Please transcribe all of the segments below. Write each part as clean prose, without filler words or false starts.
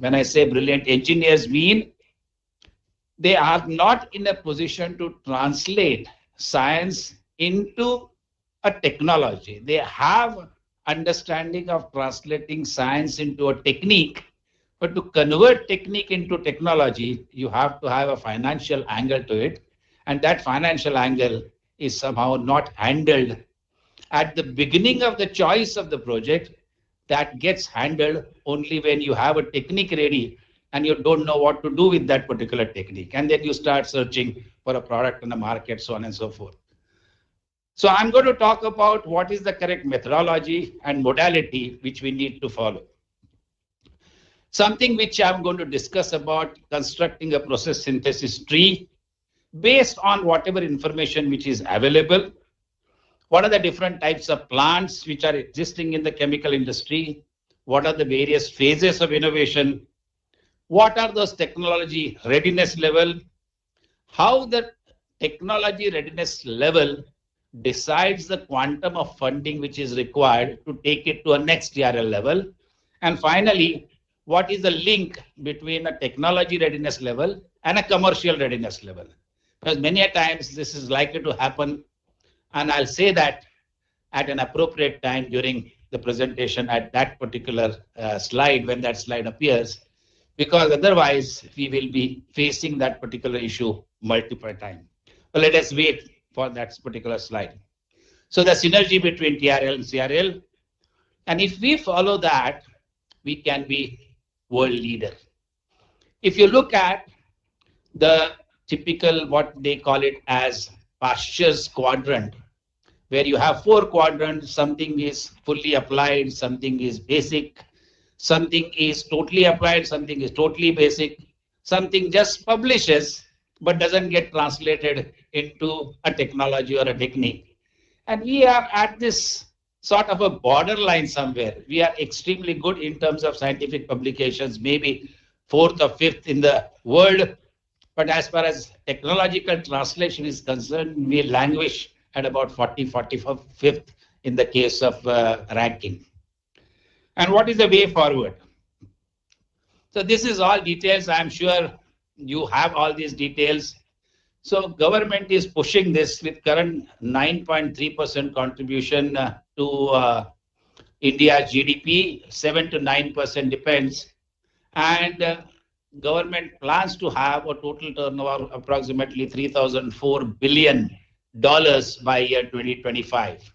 When I say brilliant engineers, mean they are not in a position to translate science into a technology. They have understanding of translating science into a technique, but to convert technique into technology, you have to have a financial angle to it. And that financial angle is somehow not handled at the beginning of the choice of the project. That gets handled only when you have a technique ready and you don't know what to do with that particular technique. And then you start searching for a product in the market, so on and so forth. So I'm going to talk about what is the correct methodology and modality which we need to follow. Something which I'm going to discuss about constructing a process synthesis tree based on whatever information which is available. What are the different types of plants which are existing in the chemical industry? What are the various phases of innovation? What are those technology readiness level? How the technology readiness level decides the quantum of funding which is required to take it to a next TRL level? And finally, what is the link between a technology readiness level and a commercial readiness level? Because many a times this is likely to happen, and I'll say that at an appropriate time during the presentation at that particular slide, when that slide appears, because otherwise we will be facing that particular issue multiple times. But let us wait for that particular slide. So the synergy between TRL and CRL, and if we follow that, we can be world leader. If you look at the typical, what they call it as pastures quadrant, where you have 4 quadrants, something is fully applied, something is basic, something is totally applied, something is totally basic, something just publishes but doesn't get translated into a technology or a technique. And we are at this sort of a borderline somewhere. We are extremely good in terms of scientific publications, maybe 4th or 5th in the world. But as far as technological translation is concerned, we languish at about 45th in the case of ranking. And what is the way forward? So this is all details. I'm sure you have all these details. So government is pushing this with current 9.3% contribution to India's GDP, 7 to 9% depends. And government plans to have a total turnover of approximately $3,004 billion by year 2025.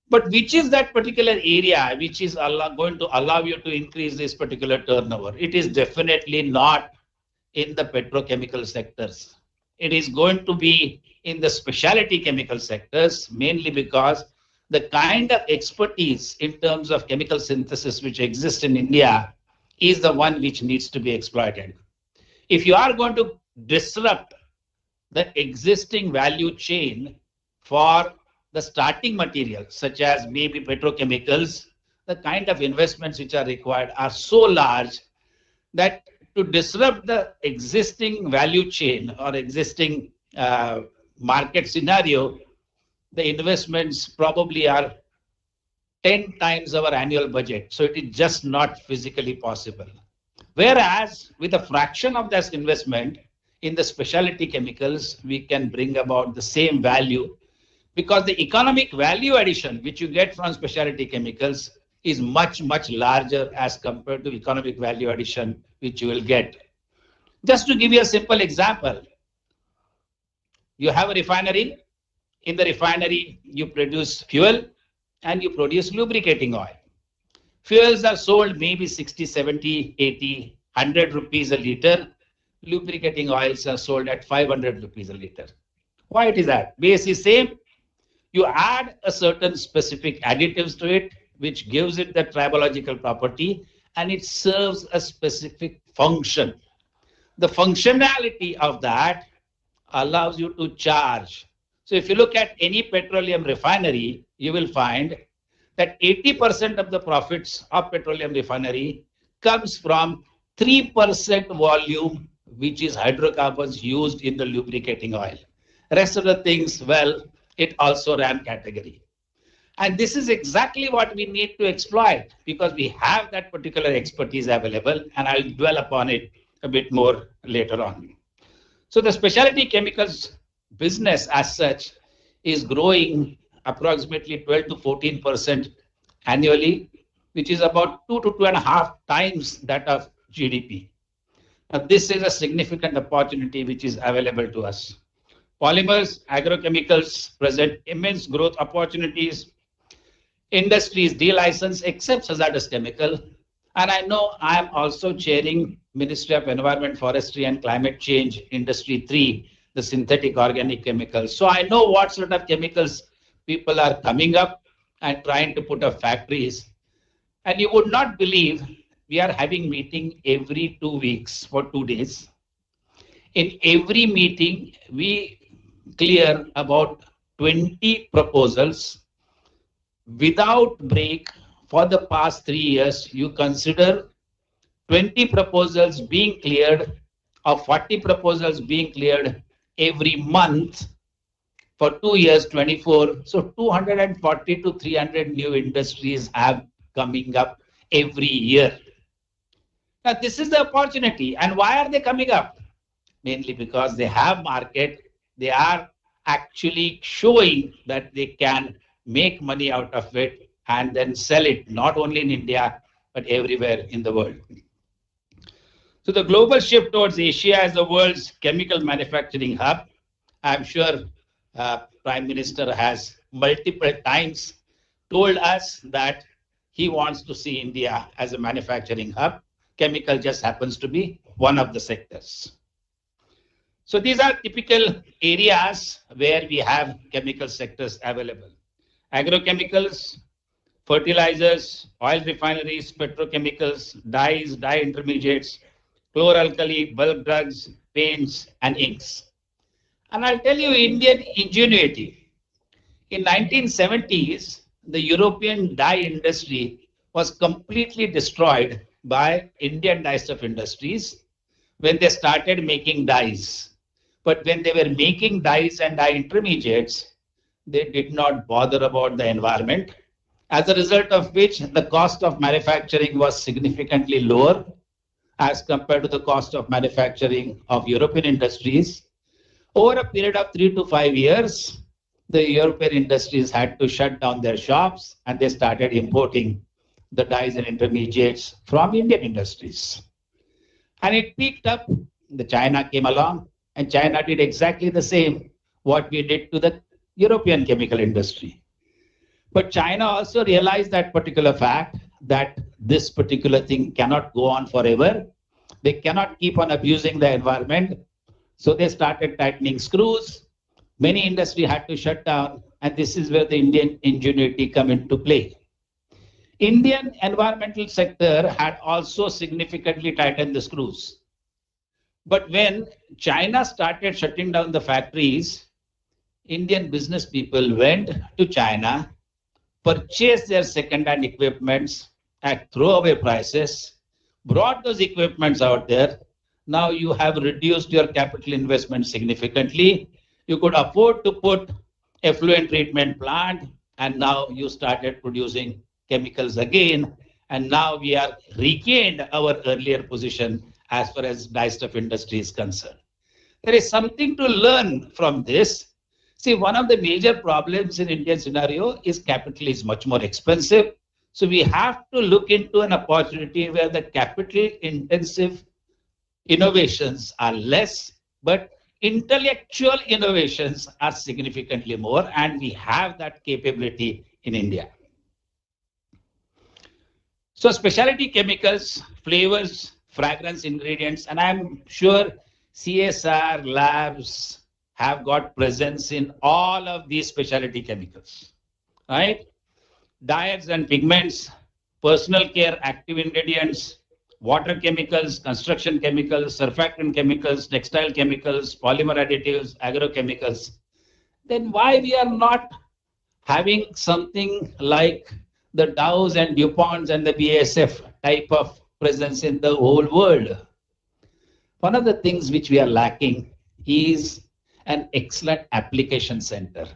But which is that particular area which is going to allow you to increase this particular turnover? It is definitely not in the petrochemical sectors. It is going to be in the specialty chemical sectors, mainly because the kind of expertise in terms of chemical synthesis which exists in India is the one which needs to be exploited. If you are going to disrupt the existing value chain for the starting material, such as maybe petrochemicals, the kind of investments which are required are so large that to disrupt the existing value chain or existing market scenario, the investments probably are 10 times our annual budget. So it is just not physically possible. Whereas with a fraction of this investment in the specialty chemicals, we can bring about the same value, because the economic value addition which you get from specialty chemicals is much, much larger as compared to economic value addition which you will get. Just to give you a simple example, you have a refinery. In the refinery, you produce fuel and you produce lubricating oil. Fuels are sold maybe 60, 70, 80, 100 rupees a liter. Lubricating oils are sold at 500 rupees a liter. Why it is that? Base is same. You add a certain specific additives to it, which gives it the tribological property, and it serves a specific function. The functionality of that allows you to charge. So if you look at any petroleum refinery, you will find that 80% of the profits of petroleum refinery comes from 3% volume, which is hydrocarbons used in the lubricating oil. Rest of the things, well, it also ran category. And this is exactly what we need to exploit because we have that particular expertise available, and I'll dwell upon it a bit more later on. So the specialty chemicals business as such is growing approximately 12 to 14% annually, which is about 2 to 2.5 times that of GDP. Now, this is a significant opportunity which is available to us. Polymers, agrochemicals present immense growth opportunities. Industries de-license except hazardous chemical. And I know I am also chairing Ministry of Environment, Forestry and Climate Change, Industry 3, the synthetic organic chemicals. So I know what sort of chemicals people are coming up and trying to put up factories. And you would not believe we are having meeting every 2 weeks for 2 days. In every meeting, we clear about 20 proposals without break for the past 3 years. You consider 20 proposals being cleared or 40 proposals being cleared every month for 2 years, 24. So 240 to 300 new industries have coming up every year. Now, this is the opportunity. And why are they coming up? Mainly because they have market. They are actually showing that they can make money out of it and then sell it, not only in India, but everywhere in the world. So the global shift towards Asia as the world's chemical manufacturing hub, I'm sure Prime Minister has multiple times told us that he wants to see India as a manufacturing hub. Chemical just happens to be one of the sectors. So these are typical areas where we have chemical sectors available. Agrochemicals, fertilizers, oil refineries, petrochemicals, dyes, dye intermediates, chloralkali, bulk drugs, paints, and inks. And I'll tell you Indian ingenuity. In 1970s, the European dye industry was completely destroyed by Indian dyestuff industries when they started making dyes. But when they were making dyes and dye intermediates, they did not bother about the environment, as a result of which the cost of manufacturing was significantly lower as compared to the cost of manufacturing of European industries. Over a period of 3 to 5 years, the European industries had to shut down their shops and they started importing the dyes and intermediates from Indian industries. And it peaked up. The China came along and China did exactly the same what we did to the European chemical industry. But China also realized that particular fact that this particular thing cannot go on forever. They cannot keep on abusing the environment. So they started tightening screws. Many industries had to shut down, and this is where the Indian ingenuity come into play. Indian environmental sector had also significantly tightened the screws. But when China started shutting down the factories, Indian business people went to China, purchased their second-hand equipments at throwaway prices, brought those equipments out there. Now you have reduced your capital investment significantly. You could afford to put effluent treatment plant, and now you started producing chemicals again. And now we are regained our earlier position as far as dyestuff industry is concerned. There is something to learn from this. See, one of the major problems in Indian scenario is capital is much more expensive. So we have to look into an opportunity where the capital intensive innovations are less, but intellectual innovations are significantly more, and we have that capability in India. So specialty chemicals, flavors, fragrance ingredients, and I'm sure CSIR labs have got presence in all of these specialty chemicals, right? Dyes and pigments, personal care active ingredients, water chemicals, construction chemicals, surfactant chemicals, textile chemicals, polymer additives, agrochemicals. Then why we are not having something like the Dows and DuPonts and the BASF type of presence in the whole world? One of the things which we are lacking is an excellent application center.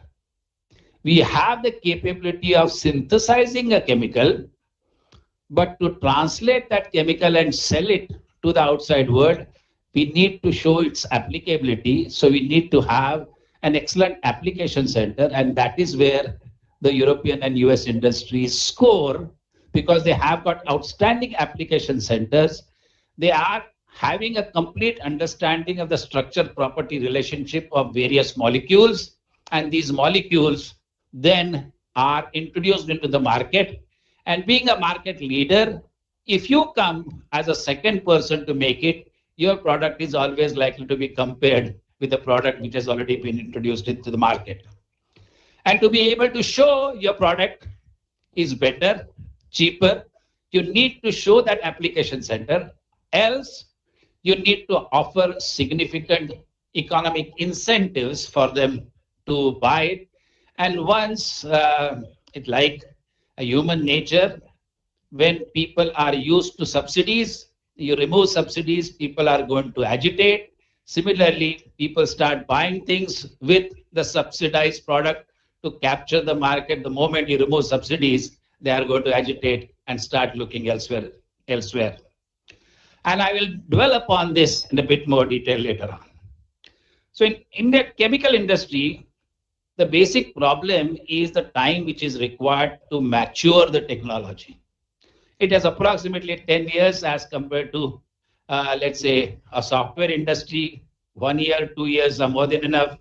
We have the capability of synthesizing a chemical, but to translate that chemical and sell it to the outside world, we need to show its applicability. So we need to have an excellent application center, and that is where the European and US industries score, because they have got outstanding application centers. They are having a complete understanding of the structure property relationship of various molecules, and these molecules then are introduced into the market. And being a market leader, if you come as a second person to make it, your product is always likely to be compared with a product which has already been introduced into the market. And to be able to show your product is better, cheaper, you need to show that application center. Else, you need to offer significant economic incentives for them to buy it. And once it's like a human nature, when people are used to subsidies, you remove subsidies, people are going to agitate. Similarly, people start buying things with the subsidized product to capture the market. The moment you remove subsidies, they are going to agitate and start looking elsewhere. And I will dwell upon this in a bit more detail later on. So in the chemical industry, the basic problem is the time which is required to mature the technology. It has approximately 10 years as compared to, let's say, a software industry. 1 year, 2 years are more than enough.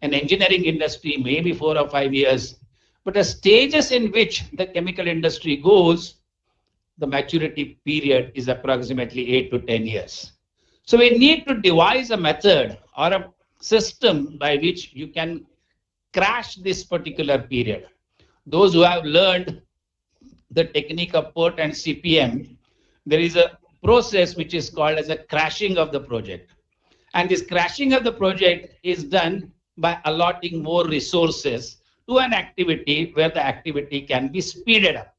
An engineering industry, maybe 4 or 5 years. But the stages in which the chemical industry goes, the maturity period is approximately 8 to 10 years. So we need to devise a method or a system by which you can crash this particular period. Those who have learned the technique of PERT and CPM, there is a process which is called as a crashing of the project. And this crashing of the project is done by allotting more resources to an activity where the activity can be speeded up.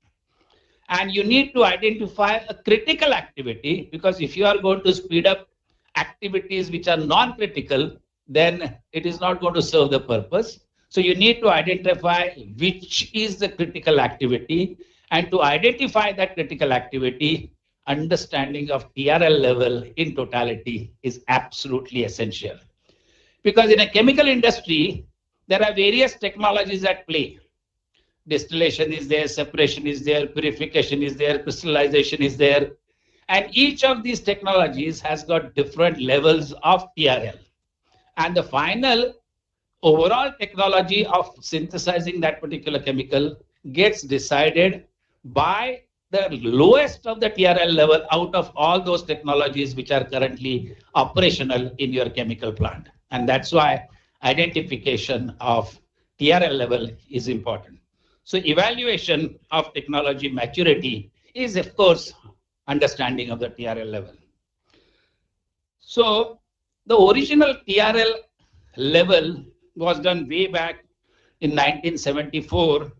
And you need to identify a critical activity, because if you are going to speed up activities which are non-critical, then it is not going to serve the purpose. So you need to identify which is the critical activity, and to identify that critical activity, understanding of TRL level in totality is absolutely essential. Because in a chemical industry, there are various technologies at play. Distillation is there, separation is there, purification is there, crystallization is there. And each of these technologies has got different levels of TRL. And the final overall technology of synthesizing that particular chemical gets decided by the lowest of the TRL level out of all those technologies which are currently operational in your chemical plant. And that's why identification of TRL level is important. So evaluation of technology maturity is, of course, understanding of the TRL level. So the original TRL level was done way back in 1974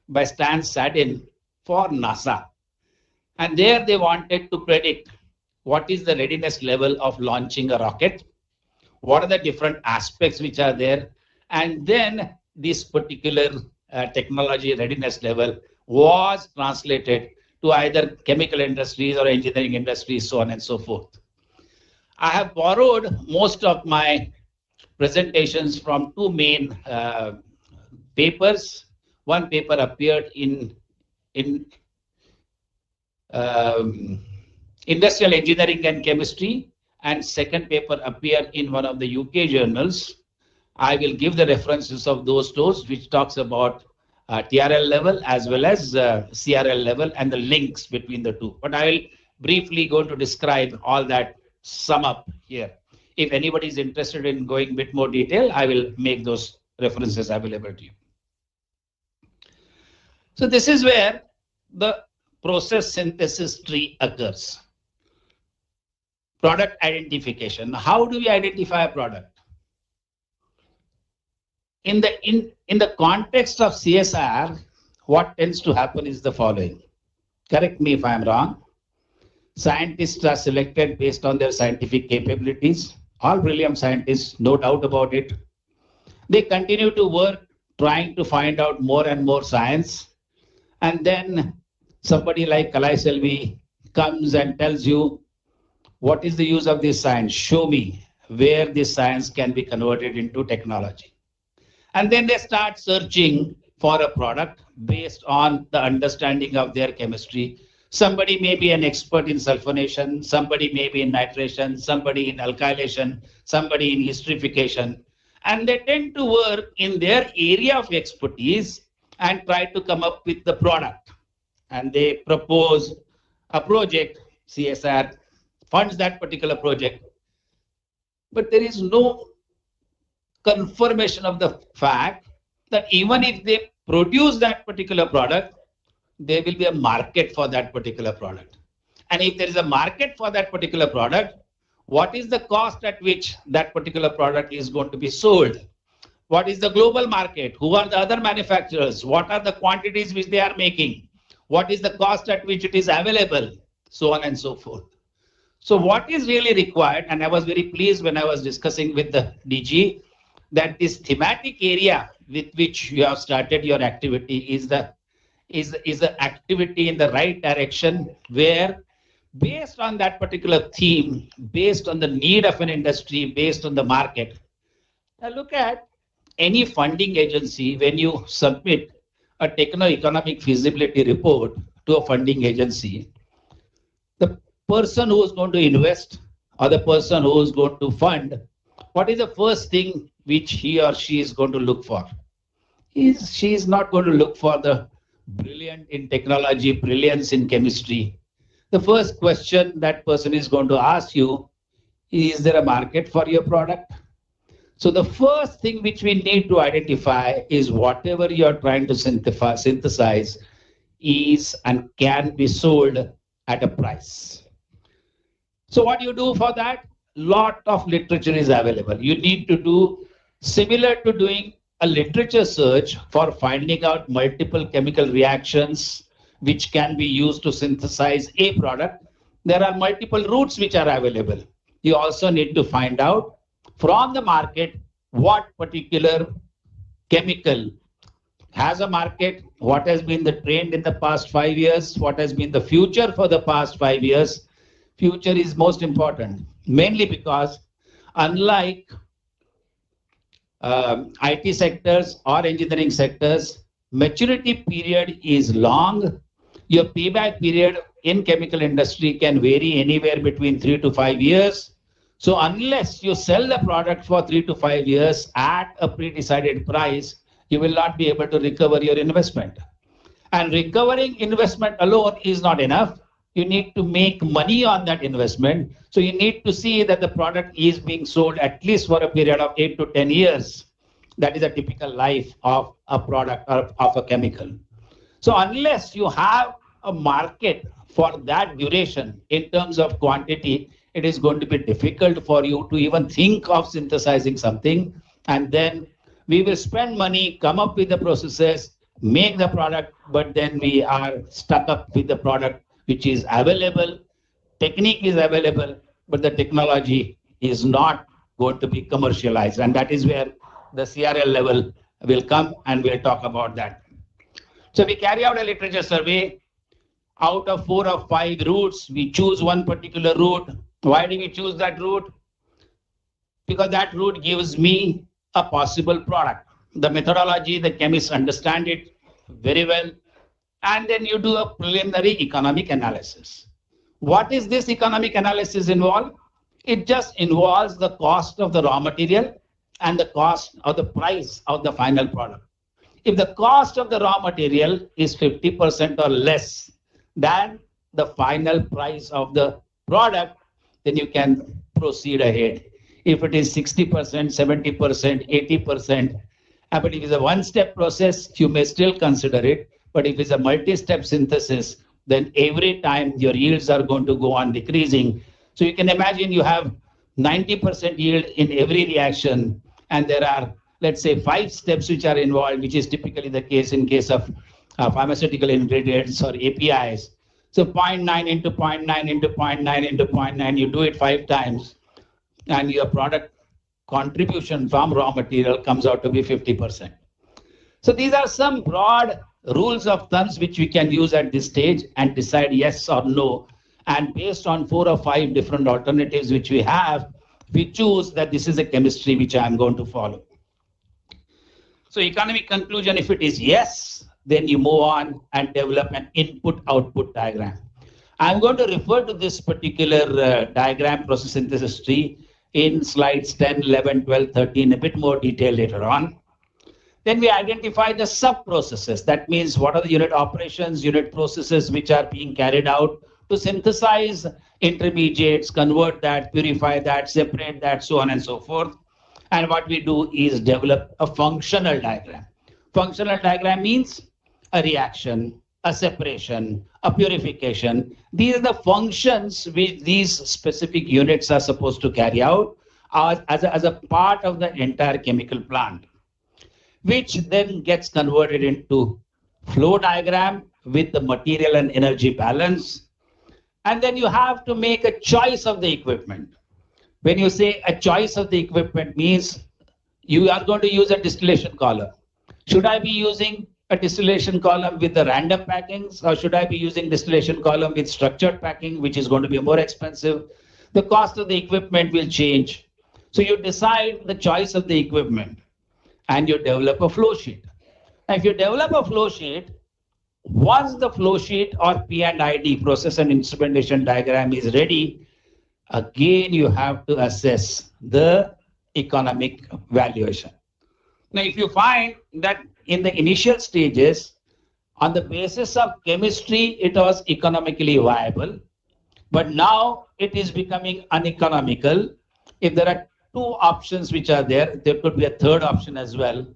by Stan Sadin for NASA. And there they wanted to predict what is the readiness level of launching a rocket, what are the different aspects which are there, and then this particular technology readiness level was translated to either chemical industries or engineering industries, so on and so forth. I have borrowed most of my presentations from two main papers. One paper appeared in Industrial Engineering and Chemistry, and second paper appeared in one of the UK journals. I will give the references of those which talks about TRL level as well as CRL level and the links between the two. But I will briefly go to describe all that sum up here. If anybody is interested in going a bit more detail, I will make those references available to you. So this is where the process synthesis tree occurs. Product identification. How do we identify a product? In the context of CSIR, what tends to happen is the following. Correct me if I am wrong. Scientists are selected based on their scientific capabilities. All brilliant scientists, no doubt about it. They continue to work trying to find out more and more science. And then somebody like Kalai Selvi comes and tells you, what is the use of this science? Show me where this science can be converted into technology. And then they start searching for a product based on the understanding of their chemistry. Somebody may be an expert in sulfonation, somebody may be in nitration, somebody in alkylation, somebody in esterification. And they tend to work in their area of expertise and try to come up with the product. And they propose a project, CSIR funds that particular project. But there is no confirmation of the fact that even if they produce that particular product, there will be a market for that particular product. And if there is a market for that particular product, what is the cost at which that particular product is going to be sold? What is the global market? Who are the other manufacturers? What are the quantities which they are making? What is the cost at which it is available? So on and so forth. So what is really required, and I was very pleased when I was discussing with the DG, that this thematic area with which you have started your activity is the activity in the right direction, where based on that particular theme, based on the need of an industry, based on the market. Now look at any funding agency. When you submit a techno-economic feasibility report to a funding agency, the person who is going to invest or the person who is going to fund, what is the first thing which he or she is going to look for? She is not going to look for the brilliant in technology, brilliance in chemistry. The first question that person is going to ask you, is there a market for your product? So the first thing which we need to identify is whatever you are trying to synthesize is and can be sold at a price. So what you do for that? Lot of literature is available. You need to do similar to doing a literature search for finding out multiple chemical reactions which can be used to synthesize a product. There are multiple routes which are available. You also need to find out from the market what particular chemical has a market, what has been the trend in the past 5 years, what has been the future for the past 5 years. Future is most important, mainly because unlike IT sectors or engineering sectors, maturity period is long. Your payback period in chemical industry can vary anywhere between 3 to 5 years. So unless you sell the product for 3 to 5 years at a pre-decided price, you will not be able to recover your investment. And recovering investment alone is not enough. You need to make money on that investment. So you need to see that the product is being sold at least for a period of 8 to 10 years. That is a typical life of a product or of a chemical. So unless you have a market for that duration in terms of quantity, it is going to be difficult for you to even think of synthesizing something. And then we will spend money, come up with the processes, make the product, but then we are stuck up with the product which is available, technique is available, but the technology is not going to be commercialized. And that is where the CRL level will come, and we'll talk about that. So we carry out a literature survey. Out of 4 or 5 routes, we choose one particular route. Why do we choose that route? Because that route gives me a possible product. The methodology, the chemists understand it very well. And then you do a preliminary economic analysis. What is this economic analysis involve? It just involves the cost of the raw material and the cost of the price of the final product. If the cost of the raw material is 50% or less than the final price of the product, then you can proceed ahead. If it is 60%, 70%, 80%, but if it's a one-step process, you may still consider it. But if it's a multi-step synthesis, then every time your yields are going to go on decreasing. So you can imagine you have 90% yield in every reaction, and there are, let's say, 5 steps which are involved, which is typically the case in case of pharmaceutical ingredients or APIs. So 0.9 into 0.9 into 0.9 into 0.9, you do it 5 times, and your product contribution from raw material comes out to be 50%. So these are some broad rules of thumbs which we can use at this stage and decide yes or no. And based on 4 or 5 different alternatives which we have, we choose that this is a chemistry which I am going to follow. So economic conclusion, if it is yes, then you move on and develop an input-output diagram. I'm going to refer to this particular diagram, process synthesis tree, in slides 10, 11, 12, 13, a bit more detail later on. Then we identify the sub-processes. That means what are the unit operations, unit processes which are being carried out to synthesize intermediates, convert that, purify that, separate that, so on and so forth. And what we do is develop a functional diagram. Functional diagram means a reaction, a separation, a purification. These are the functions which these specific units are supposed to carry out as a part of the entire chemical plant, which then gets converted into flow diagram with the material and energy balance. And then you have to make a choice of the equipment. When you say a choice of the equipment means you are going to use a distillation column. Should I be using a distillation column with the random packings, or should I be using distillation column with structured packing, which is going to be more expensive? The cost of the equipment will change. So you decide the choice of the equipment and you develop a flow sheet. Now, if you develop a flow sheet, once the flow sheet or P&ID, process and instrumentation diagram, is ready, again you have to assess the economic valuation. Now, if you find that in the initial stages, on the basis of chemistry, it was economically viable, but now it is becoming uneconomical. If there are 2 options which are there, there could be a third option as well.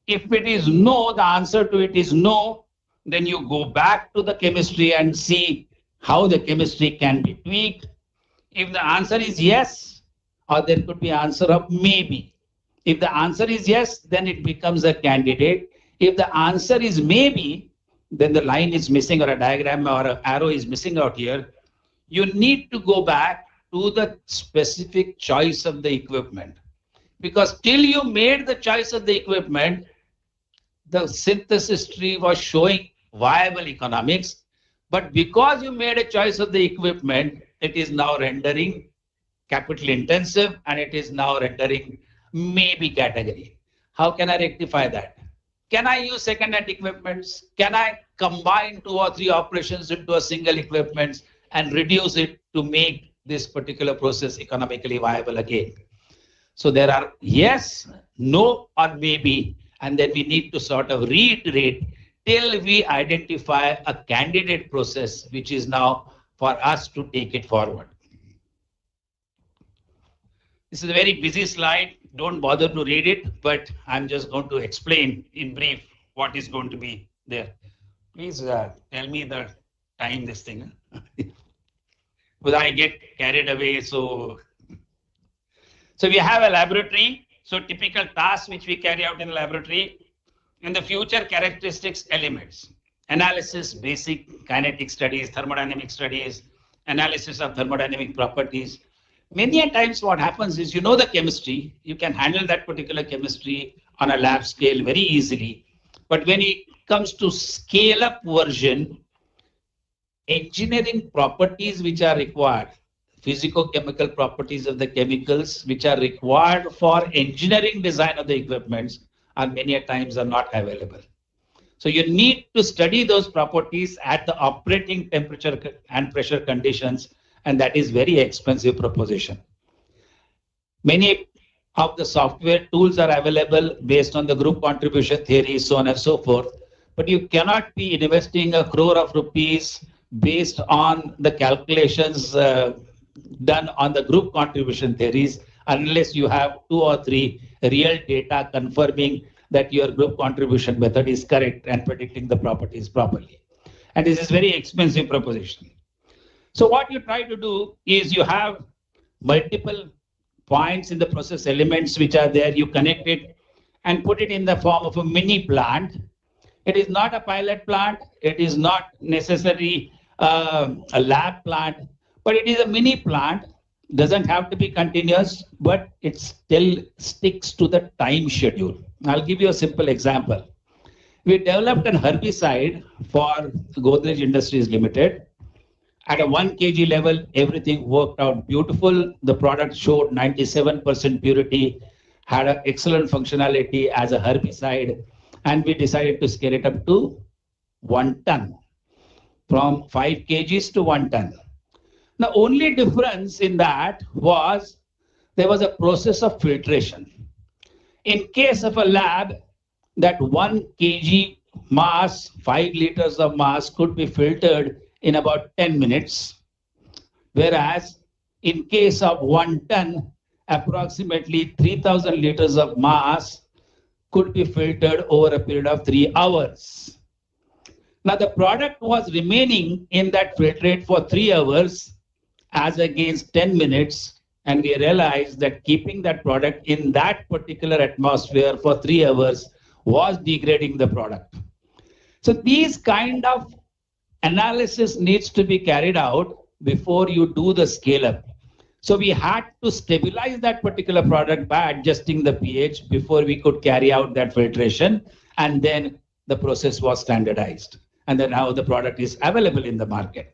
If it is no, the answer to it is no, then you go back to the chemistry and see how the chemistry can be tweaked. If the answer is yes, or there could be answer of maybe. If the answer is yes, then it becomes a candidate. If the answer is maybe, then the line is missing or a diagram or an arrow is missing out here. You need to go back to the specific choice of the equipment. Because till you made the choice of the equipment, the synthesis tree was showing viable economics. But because you made a choice of the equipment, it is now rendering capital intensive and it is now rendering maybe category. How can I rectify that? Can I use second-hand equipments? Can I combine 2 or 3 operations into a single equipment and reduce it to make this particular process economically viable again? So there are yes, no, or maybe, and then we need to sort of reiterate till we identify a candidate process, which is now for us to take it forward. This is a very busy slide. Don't bother to read it, but I'm just going to explain in brief what is going to be there. Please tell me the time this thing. Because I get carried away. So we have a laboratory. So typical tasks which we carry out in laboratory. In the future, characteristics elements. Analysis, basic kinetic studies, thermodynamic studies, analysis of thermodynamic properties. Many a times what happens is, you know the chemistry, you can handle that particular chemistry on a lab scale very easily. But when it comes to scale up version, engineering properties which are required, physico-chemical properties of the chemicals which are required for engineering design of the equipments are many a times are not available. So you need to study those properties at the operating temperature and pressure conditions, and that is very expensive proposition. Many of the software tools are available based on the group contribution theory, so on and so forth, but you cannot be investing ₹1 crore based on the calculations done on the group contribution theories unless you have 2 or 3 real data confirming that your group contribution method is correct and predicting the properties properly. And this is very expensive proposition. So what you try to do is you have multiple points in the process elements which are there, you connect it and put it in the form of a mini plant. It is not a pilot plant, it is not necessarily a lab plant, but it is a mini plant. Doesn't have to be continuous, but it still sticks to the time schedule. I'll give you a simple example. We developed an herbicide for Godrej Industries Limited. At a 1 kg level, everything worked out beautiful. The product showed 97% purity, had an excellent functionality as a herbicide, and we decided to scale it up to 1 ton, from 5 kgs to 1 ton. The only difference in that was there was a process of filtration. In case of a lab, that 1 kg mass, 5 liters of mass could be filtered in about 10 minutes. Whereas in case of 1 ton, approximately 3,000 liters of mass could be filtered over a period of 3 hours. Now the product was remaining in that filtrate for 3 hours as against 10 minutes, and we realized that keeping that product in that particular atmosphere for 3 hours was degrading the product. So these kind of analysis needs to be carried out before you do the scale up. So we had to stabilize that particular product by adjusting the pH before we could carry out that filtration, and then the process was standardized, and then now the product is available in the market.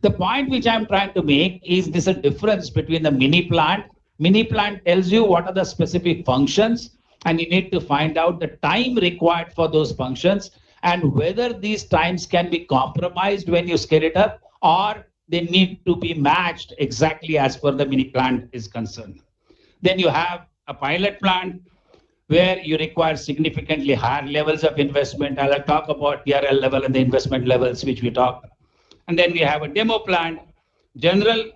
The point which I'm trying to make is there's a difference between the mini plant. Mini plant tells you what are the specific functions, and you need to find out the time required for those functions and whether these times can be compromised when you scale it up, or they need to be matched exactly as per the mini plant is concerned. Then you have a pilot plant where you require significantly higher levels of investment. I'll talk about TRL level and the investment levels which we talked. And then we have a demo plant, general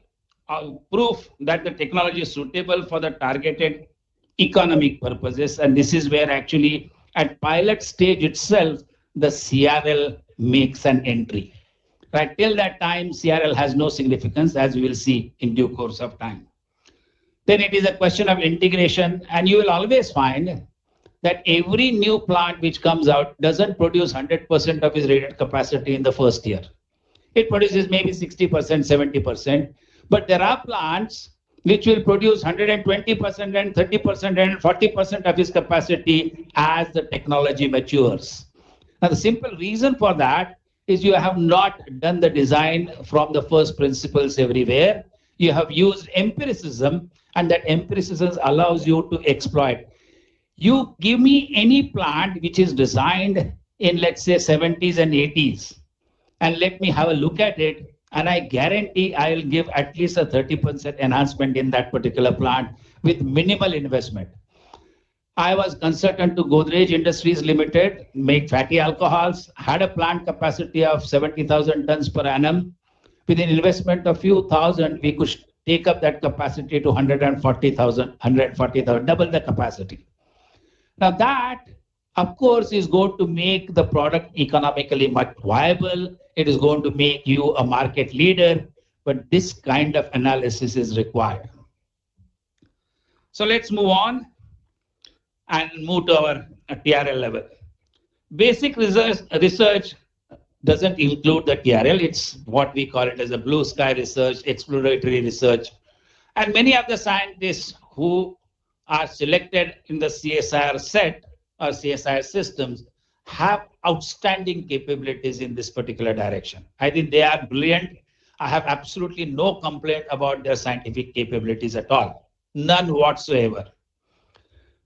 proof that the technology is suitable for the targeted economic purposes. And this is where actually at pilot stage itself, the CRL makes an entry. Right, till that time, CRL has no significance, as we will see in due course of time. Then it is a question of integration, and you will always find that every new plant which comes out doesn't produce 100% of its rated capacity in the first year. It produces maybe 60%, 70%, but there are plants which will produce 120% and 30% and 40% of its capacity as the technology matures. Now, the simple reason for that is you have not done the design from the first principles everywhere. You have used empiricism, and that empiricism allows you to exploit. You give me any plant which is designed in, let's say, 70s and 80s, and let me have a look at it, and I guarantee I'll give at least a 30% enhancement in that particular plant with minimal investment. I was consultant to Godrej Industries Limited, make fatty alcohols, had a plant capacity of 70,000 tons per annum. With an investment of few thousand, we could take up that capacity to 140,000, double the capacity. Now that, of course, is going to make the product economically much viable. It is going to make you a market leader, but this kind of analysis is required. So let's move on and move to our TRL level. Basic research doesn't include the TRL. It's what we call it as a blue sky research, exploratory research. And many of the scientists who are selected in the CSIR set or CSIR systems have outstanding capabilities in this particular direction. I think they are brilliant. I have absolutely no complaint about their scientific capabilities at all. None whatsoever.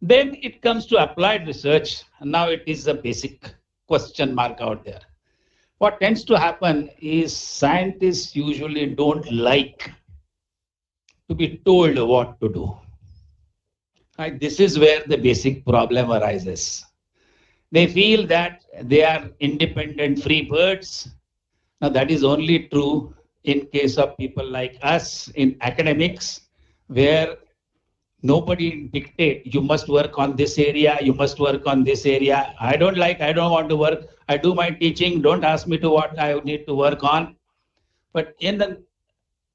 Then it comes to applied research, and now it is a basic question mark out there. What tends to happen is scientists usually don't like to be told what to do. Right? This is where the basic problem arises. They feel that they are independent free birds. Now that is only true in case of people like us in academics, where nobody dictate, you must work on this area, you must work on this area. I don't want to work. I do my teaching. Don't ask me to what I need to work on. But in the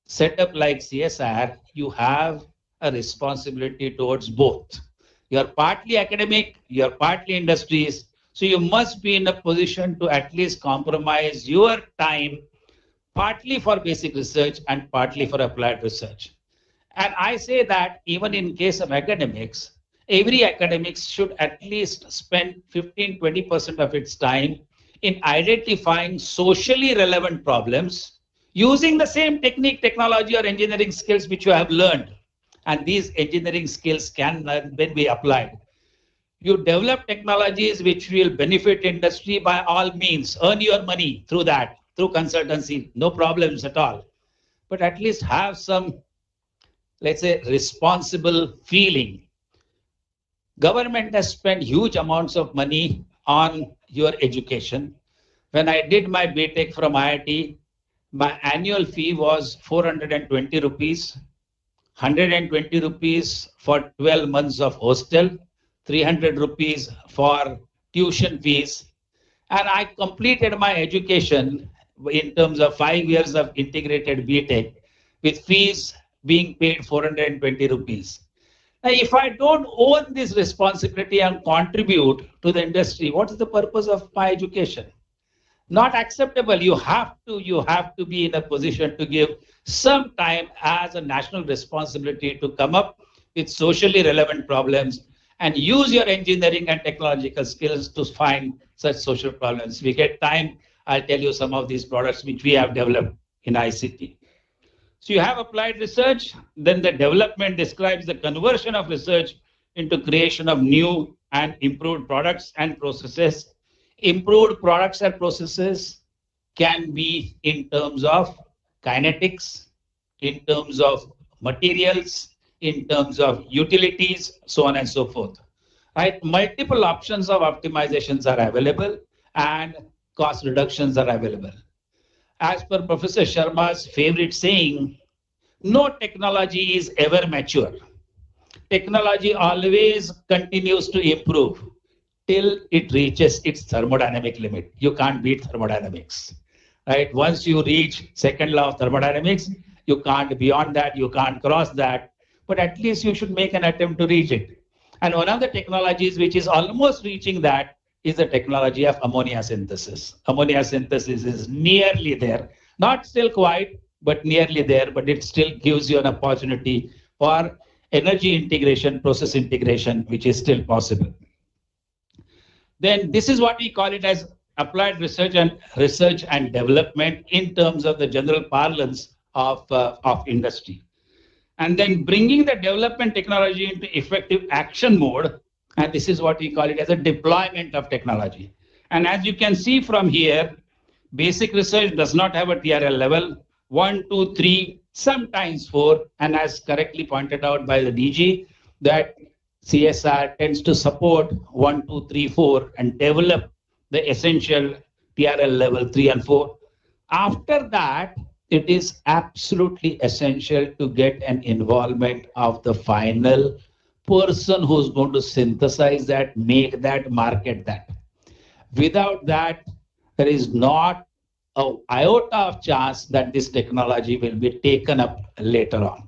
setup like CSIR, you have a responsibility towards both. You are partly academic, you are partly industries. So you must be in a position to at least compromise your time, partly for basic research and partly for applied research. And I say that even in case of academics, every academic should at least spend 15-20% of its time in identifying socially relevant problems using the same technique, technology, or engineering skills which you have learned. And these engineering skills can then be applied. You develop technologies which will benefit industry by all means. Earn your money through that, through consultancy, no problems at all. But at least have some, let's say, responsible feeling. Government has spent huge amounts of money on your education. When I did my BTech from IIT, my annual fee was 420 rupees, 120 rupees for 12 months of hostel, 300 rupees for tuition fees. And I completed my education in terms of 5 years of integrated BTech with fees being paid 420 rupees. Now, if I don't own this responsibility and contribute to the industry, what is the purpose of my education? Not acceptable. You have to be in a position to give some time as a national responsibility to come up with socially relevant problems and use your engineering and technological skills to find such social problems. We get time, I'll tell you some of these products which we have developed in ICT. So you have applied research, then the development describes the conversion of research into creation of new and improved products and processes. Improved products and processes can be in terms of kinetics, in terms of materials, in terms of utilities, so on and so forth. Right? Multiple options of optimizations are available and cost reductions are available. As per Professor Sharma's favorite saying, no technology is ever mature. Technology always continues to improve till it reaches its thermodynamic limit. You can't beat thermodynamics, right? Once you reach second law of thermodynamics, you can't beyond that, you can't cross that, but at least you should make an attempt to reach it. And one of the technologies which is almost reaching that is the technology of ammonia synthesis. Ammonia synthesis is nearly there, not still quite, but nearly there, but it still gives you an opportunity for energy integration, process integration, which is still possible. Then this is what we call it as applied research and development in terms of the general parlance of industry. And then bringing the development technology into effective action mode, and this is what we call it as a deployment of technology. And as you can see from here, basic research does not have a TRL level, 1, 2, 3, sometimes 4, and as correctly pointed out by the DG, that CSIR tends to support 1, 2, 3, 4 and develop the essential TRL level 3 and 4. After that, it is absolutely essential to get an involvement of the final person who's going to synthesize that, make that, market that. Without that, there is not an iota of chance that this technology will be taken up later on.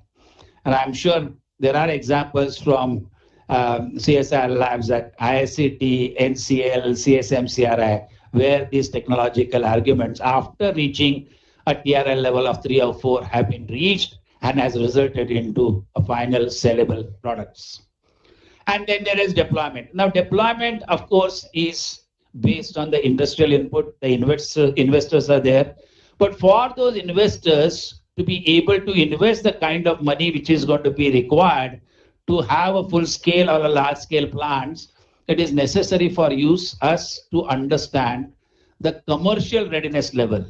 And I'm sure there are examples from CSIR labs at ISCT, NCL, CSMCRI, where these technological arguments, after reaching a TRL level of 3 or 4, have been reached and has resulted into a final sellable products. And then there is deployment. Now, deployment, of course, is based on the industrial input. The investors are there. But for those investors to be able to invest the kind of money which is going to be required to have a full scale or a large scale plants, it is necessary for us to understand the commercial readiness level.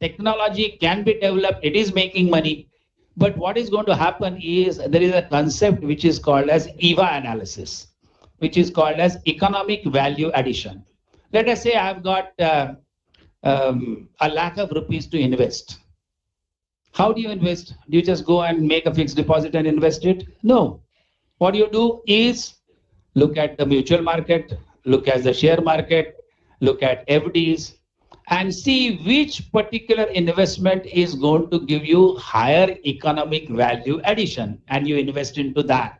Technology can be developed, it is making money, but what is going to happen is there is a concept which is called as EVA analysis, which is called as economic value addition. Let us say I've got a lakh of rupees to invest. How do you invest? Do you just go and make a fixed deposit and invest it? No. What you do is look at the mutual market, look at the share market, look at FDs, and see which particular investment is going to give you higher economic value addition, and you invest into that.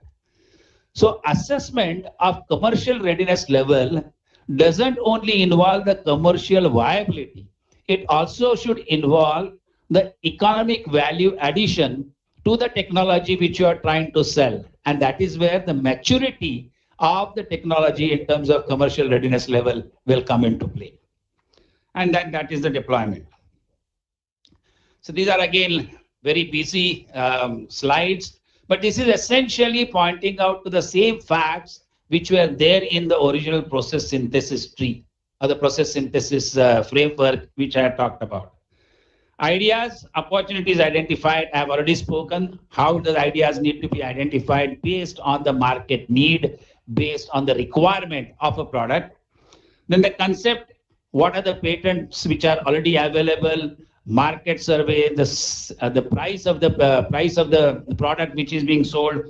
So assessment of commercial readiness level doesn't only involve the commercial viability, it also should involve the economic value addition to the technology which you are trying to sell. And that is where the maturity of the technology in terms of commercial readiness level will come into play. And that is the deployment. So these are again very busy slides, but this is essentially pointing out to the same facts which were there in the original process synthesis tree or the process synthesis framework which I have talked about. Ideas, opportunities identified, I have already spoken how the ideas need to be identified based on the market need, based on the requirement of a product. Then the concept, what are the patents which are already available, market survey, the price of the product which is being sold,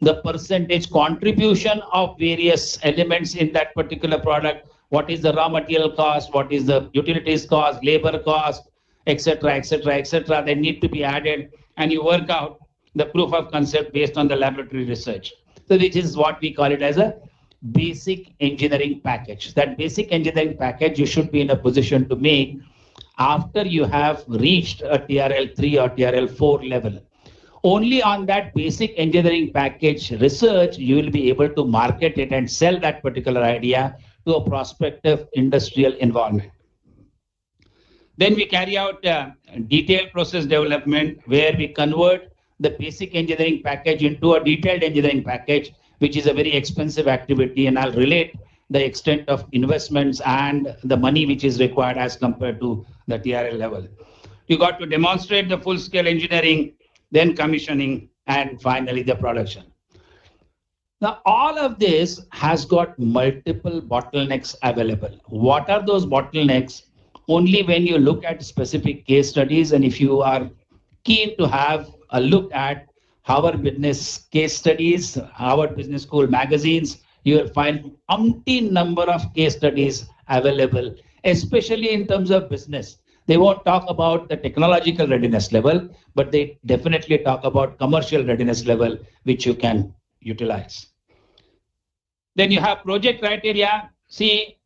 the percentage contribution of various elements in that particular product, what is the raw material cost, what is the utilities cost, labor cost, etc., etc., etc. They need to be added, and you work out the proof of concept based on the laboratory research. So this is what we call it as a basic engineering package. That basic engineering package you should be in a position to make after you have reached a TRL 3 or TRL 4 level. Only on that basic engineering package research, you will be able to market it and sell that particular idea to a prospective industrial environment. Then we carry out detailed process development where we convert the basic engineering package into a detailed engineering package, which is a very expensive activity, and I'll relate the extent of investments and the money which is required as compared to the TRL level. You got to demonstrate the full-scale engineering, then commissioning, and finally the production. Now, all of this has got multiple bottlenecks available. What are those bottlenecks? Only when you look at specific case studies, and if you are keen to have a look at our business case studies, our business school magazines, you will find umpteen number of case studies available, especially in terms of business. They won't talk about the technological readiness level, but they definitely talk about commercial readiness level, which you can utilize. Then you have project criteria. See,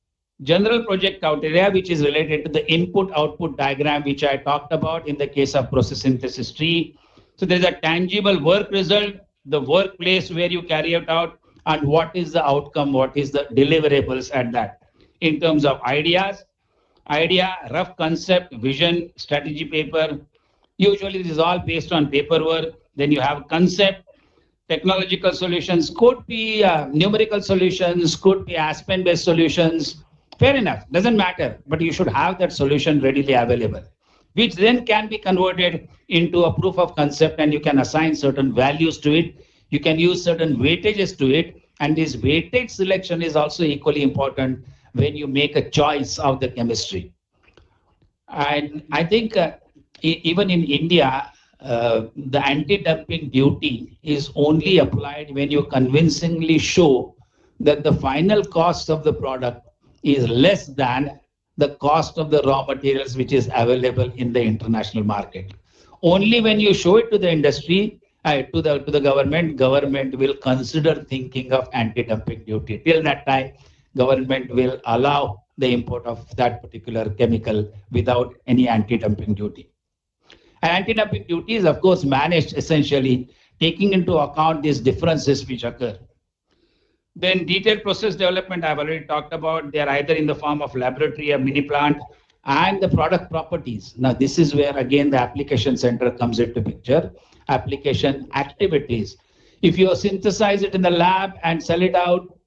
general project criteria, which is related to the input-output diagram, which I talked about in the case of process synthesis tree. So there's a tangible work result, the workplace where you carry it out, and what is the outcome, what is the deliverables at that. In terms of ideas, idea, rough concept, vision, strategy paper. Usually this is all based on paperwork. Then you have concept, technological solutions, could be numerical solutions, could be Aspen-based solutions. Fair enough, doesn't matter, but you should have that solution readily available, which then can be converted into a proof of concept, and you can assign certain values to it. You can use certain weightages to it, and this weightage selection is also equally important when you make a choice of the chemistry. And I think even in India, the anti-dumping duty is only applied when you convincingly show that the final cost of the product is less than the cost of the raw materials which is available in the international market. Only when you show it to the industry, to the government will consider thinking of anti-dumping duty. Till that time, government will allow the import of that particular chemical without any anti-dumping duty. And anti-dumping duty is, of course, managed essentially taking into account these differences which occur. Then detailed process development, I've already talked about. They are either in the form of laboratory or mini plant, and the product properties. Now, this is where again the application center comes into picture. Application activities. If you synthesize it in the lab and sell it out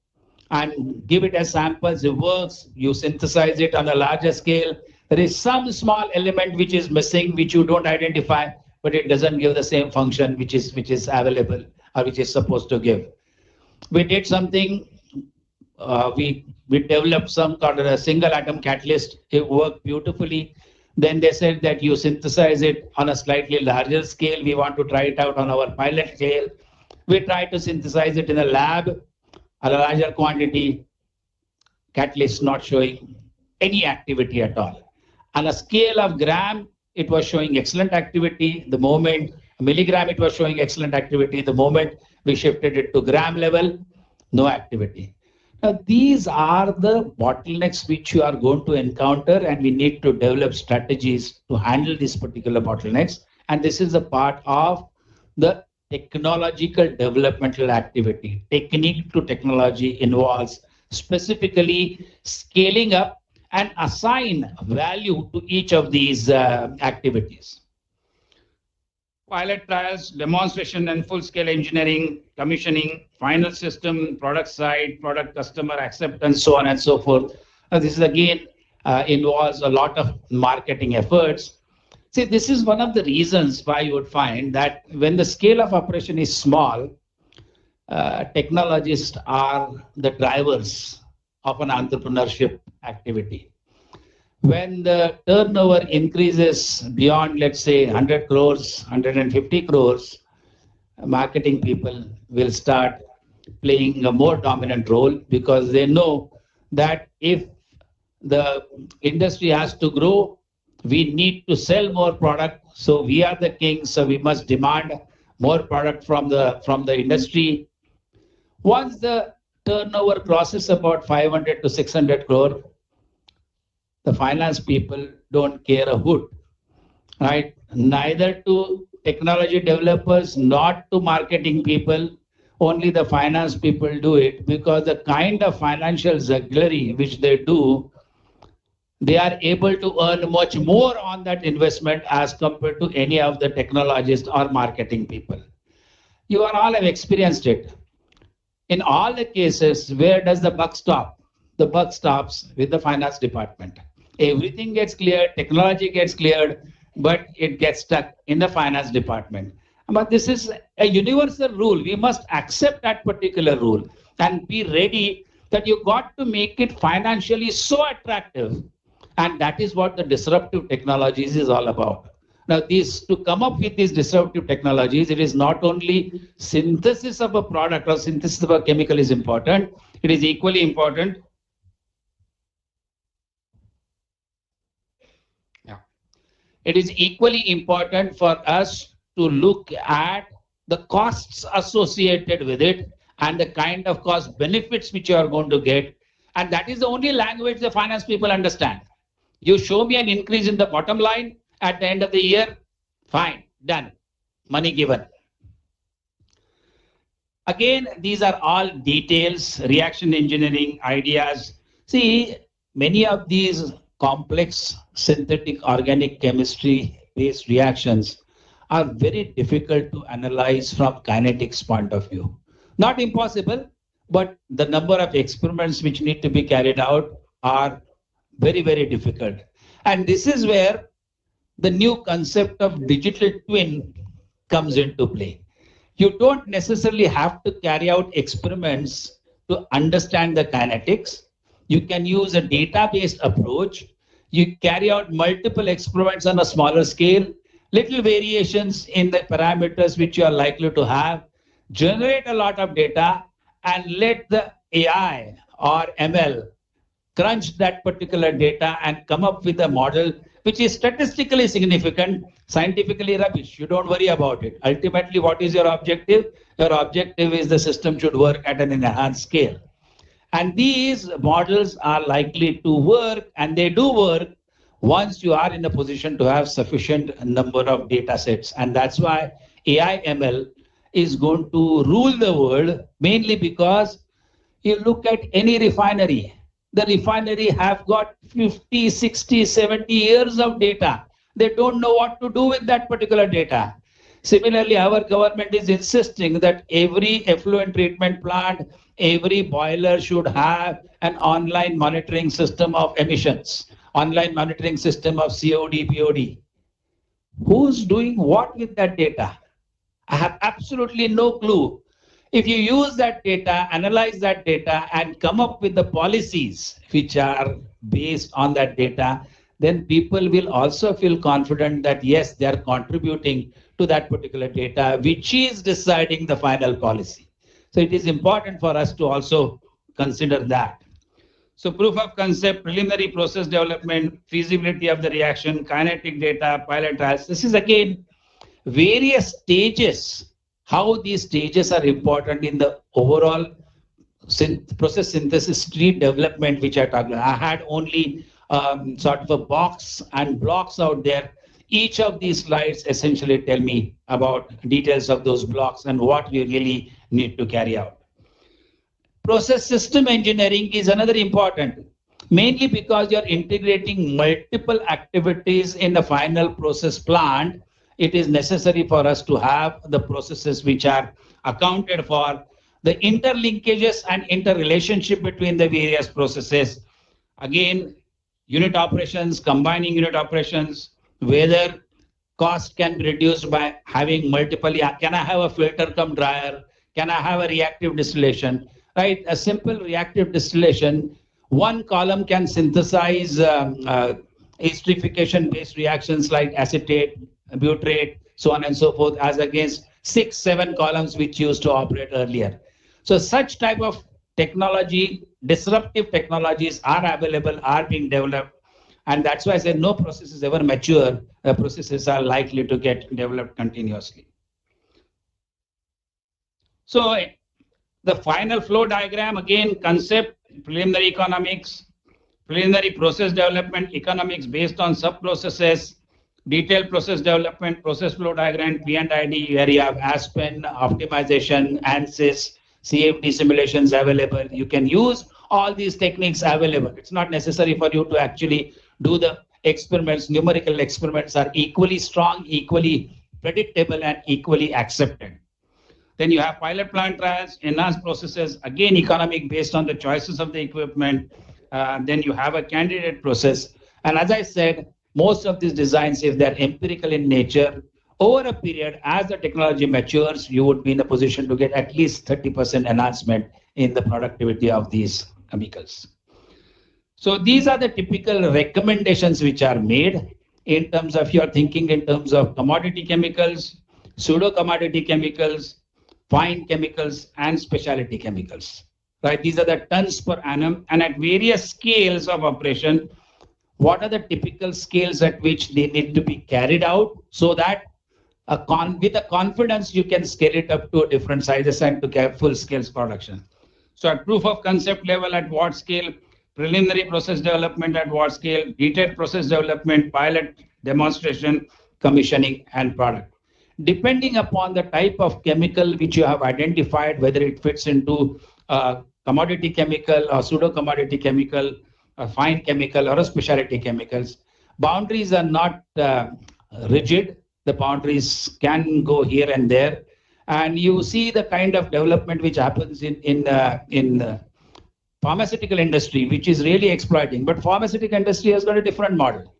and give it as samples, it works. You synthesize it on a larger scale. There is some small element which is missing, which you don't identify, but it doesn't give the same function which is available or which is supposed to give. We did something, we developed some sort of a single atom catalyst. It worked beautifully. Then they said that you synthesize it on a slightly larger scale. We want to try it out on our pilot scale. We tried to synthesize it in a lab, a larger quantity, catalyst not showing any activity at all. On a scale of gram, it was showing excellent activity. The moment milligram, it was showing excellent activity. The moment we shifted it to gram level, no activity. Now, these are the bottlenecks which you are going to encounter, and we need to develop strategies to handle these particular bottlenecks. And this is a part of the technological developmental activity. Technique to technology involves specifically scaling up and assign value to each of these activities. Pilot trials, demonstration and full-scale engineering, commissioning, final system, product side, product customer acceptance, so on and so forth. This is again involves a lot of marketing efforts. See, this is one of the reasons why you would find that when the scale of operation is small, technologists are the drivers of an entrepreneurship activity. When the turnover increases beyond, let's say, 100 crores, 150 crores, marketing people will start playing a more dominant role because they know that if the industry has to grow, we need to sell more product. So we are the king, so we must demand more product from the industry. Once the turnover crosses about 500 to 600 crore, the finance people don't care a hoot, right? Neither to technology developers, not to marketing people, only the finance people do it because the kind of financial jugglery which they do, they are able to earn much more on that investment as compared to any of the technologists or marketing people. You all have experienced it. In all the cases, where does the buck stop? The buck stops with the finance department. Everything gets cleared, technology gets cleared, but it gets stuck in the finance department. But this is a universal rule. We must accept that particular rule and be ready that you got to make it financially so attractive. And that is what the disruptive technologies is all about. Now, to come up with these disruptive technologies, it is not only synthesis of a product or synthesis of a chemical is important, it is equally important. It is equally important for us to look at the costs associated with it and the kind of cost benefits which you are going to get. And that is the only language the finance people understand. You show me an increase in the bottom line at the end of the year, fine, done, money given. Again, these are all details, reaction engineering ideas. See, many of these complex synthetic organic chemistry based reactions are very difficult to analyze from kinetics point of view. Not impossible, but the number of experiments which need to be carried out are very, very difficult. And this is where the new concept of digital twin comes into play. You don't necessarily have to carry out experiments to understand the kinetics. You can use a data-based approach. You carry out multiple experiments on a smaller scale, little variations in the parameters which you are likely to have, generate a lot of data, and let the AI or ML crunch that particular data and come up with a model which is statistically significant, scientifically rubbish. You don't worry about it. Ultimately, what is your objective? Your objective is the system should work at an enhanced scale. And these models are likely to work, and they do work once you are in a position to have sufficient number of data sets. And that's why AI ML is going to rule the world, mainly because you look at any refinery. The refinery have got 50, 60, 70 years of data. They don't know what to do with that particular data. Similarly, our government is insisting that every effluent treatment plant, every boiler should have an online monitoring system of emissions, online monitoring system of COD, BOD. Who's doing what with that data? I have absolutely no clue. If you use that data, analyze that data, and come up with the policies which are based on that data, then people will also feel confident that yes, they are contributing to that particular data, which is deciding the final policy. So it is important for us to also consider that. So proof of concept, preliminary process development, feasibility of the reaction, kinetic data, pilot trials. This is again various stages. How these stages are important in the overall process synthesis tree development, which I talked about. I had only sort of a box and blocks out there. Each of these slides essentially tell me about details of those blocks and what we really need to carry out. Process system engineering is another important, mainly because you're integrating multiple activities in the final process plant. It is necessary for us to have the processes which are accounted for, the interlinkages and interrelationship between the various processes. Again, unit operations, combining unit operations, whether cost can be reduced by having multiple, can I have a filter cum dryer? Can I have a reactive distillation? Right, a simple reactive distillation, one column can synthesize esterification-based reactions like acetate, butyrate, so on and so forth, as against 6, 7 columns which used to operate earlier. So such type of technology, disruptive technologies are available, are being developed. And that's why I say no process is ever mature. Processes are likely to get developed continuously. So the final flow diagram, again, concept, preliminary economics, preliminary process development, economics based on sub-processes, detailed process development, process flow diagram, P&ID, where you have Aspen, optimization, ANSYS, CFD simulations available. You can use all these techniques available. It's not necessary for you to actually do the experiments. Numerical experiments are equally strong, equally predictable, and equally accepted. Then you have pilot plant trials, enhanced processes, again, economic based on the choices of the equipment. Then you have a candidate process. And as I said, most of these designs, if they're empirical in nature, over a period, as the technology matures, you would be in a position to get at least 30% enhancement in the productivity of these chemicals. So these are the typical recommendations which are made in terms of your thinking, in terms of commodity chemicals, pseudo-commodity chemicals, fine chemicals, and specialty chemicals. Right? These are the tons per annum, and at various scales of operation, what are the typical scales at which they need to be carried out so that with a confidence you can scale it up to different sizes and to get full scale production. So at proof of concept level, at what scale, preliminary process development at what scale, detailed process development, pilot, demonstration, commissioning, and product. Depending upon the type of chemical which you have identified, whether it fits into a commodity chemical or pseudo-commodity chemical, a fine chemical or a specialty chemicals, boundaries are not rigid. The boundaries can go here and there. And you see the kind of development which happens in pharmaceutical industry, which is really exploiting. But pharmaceutical industry has got a different model.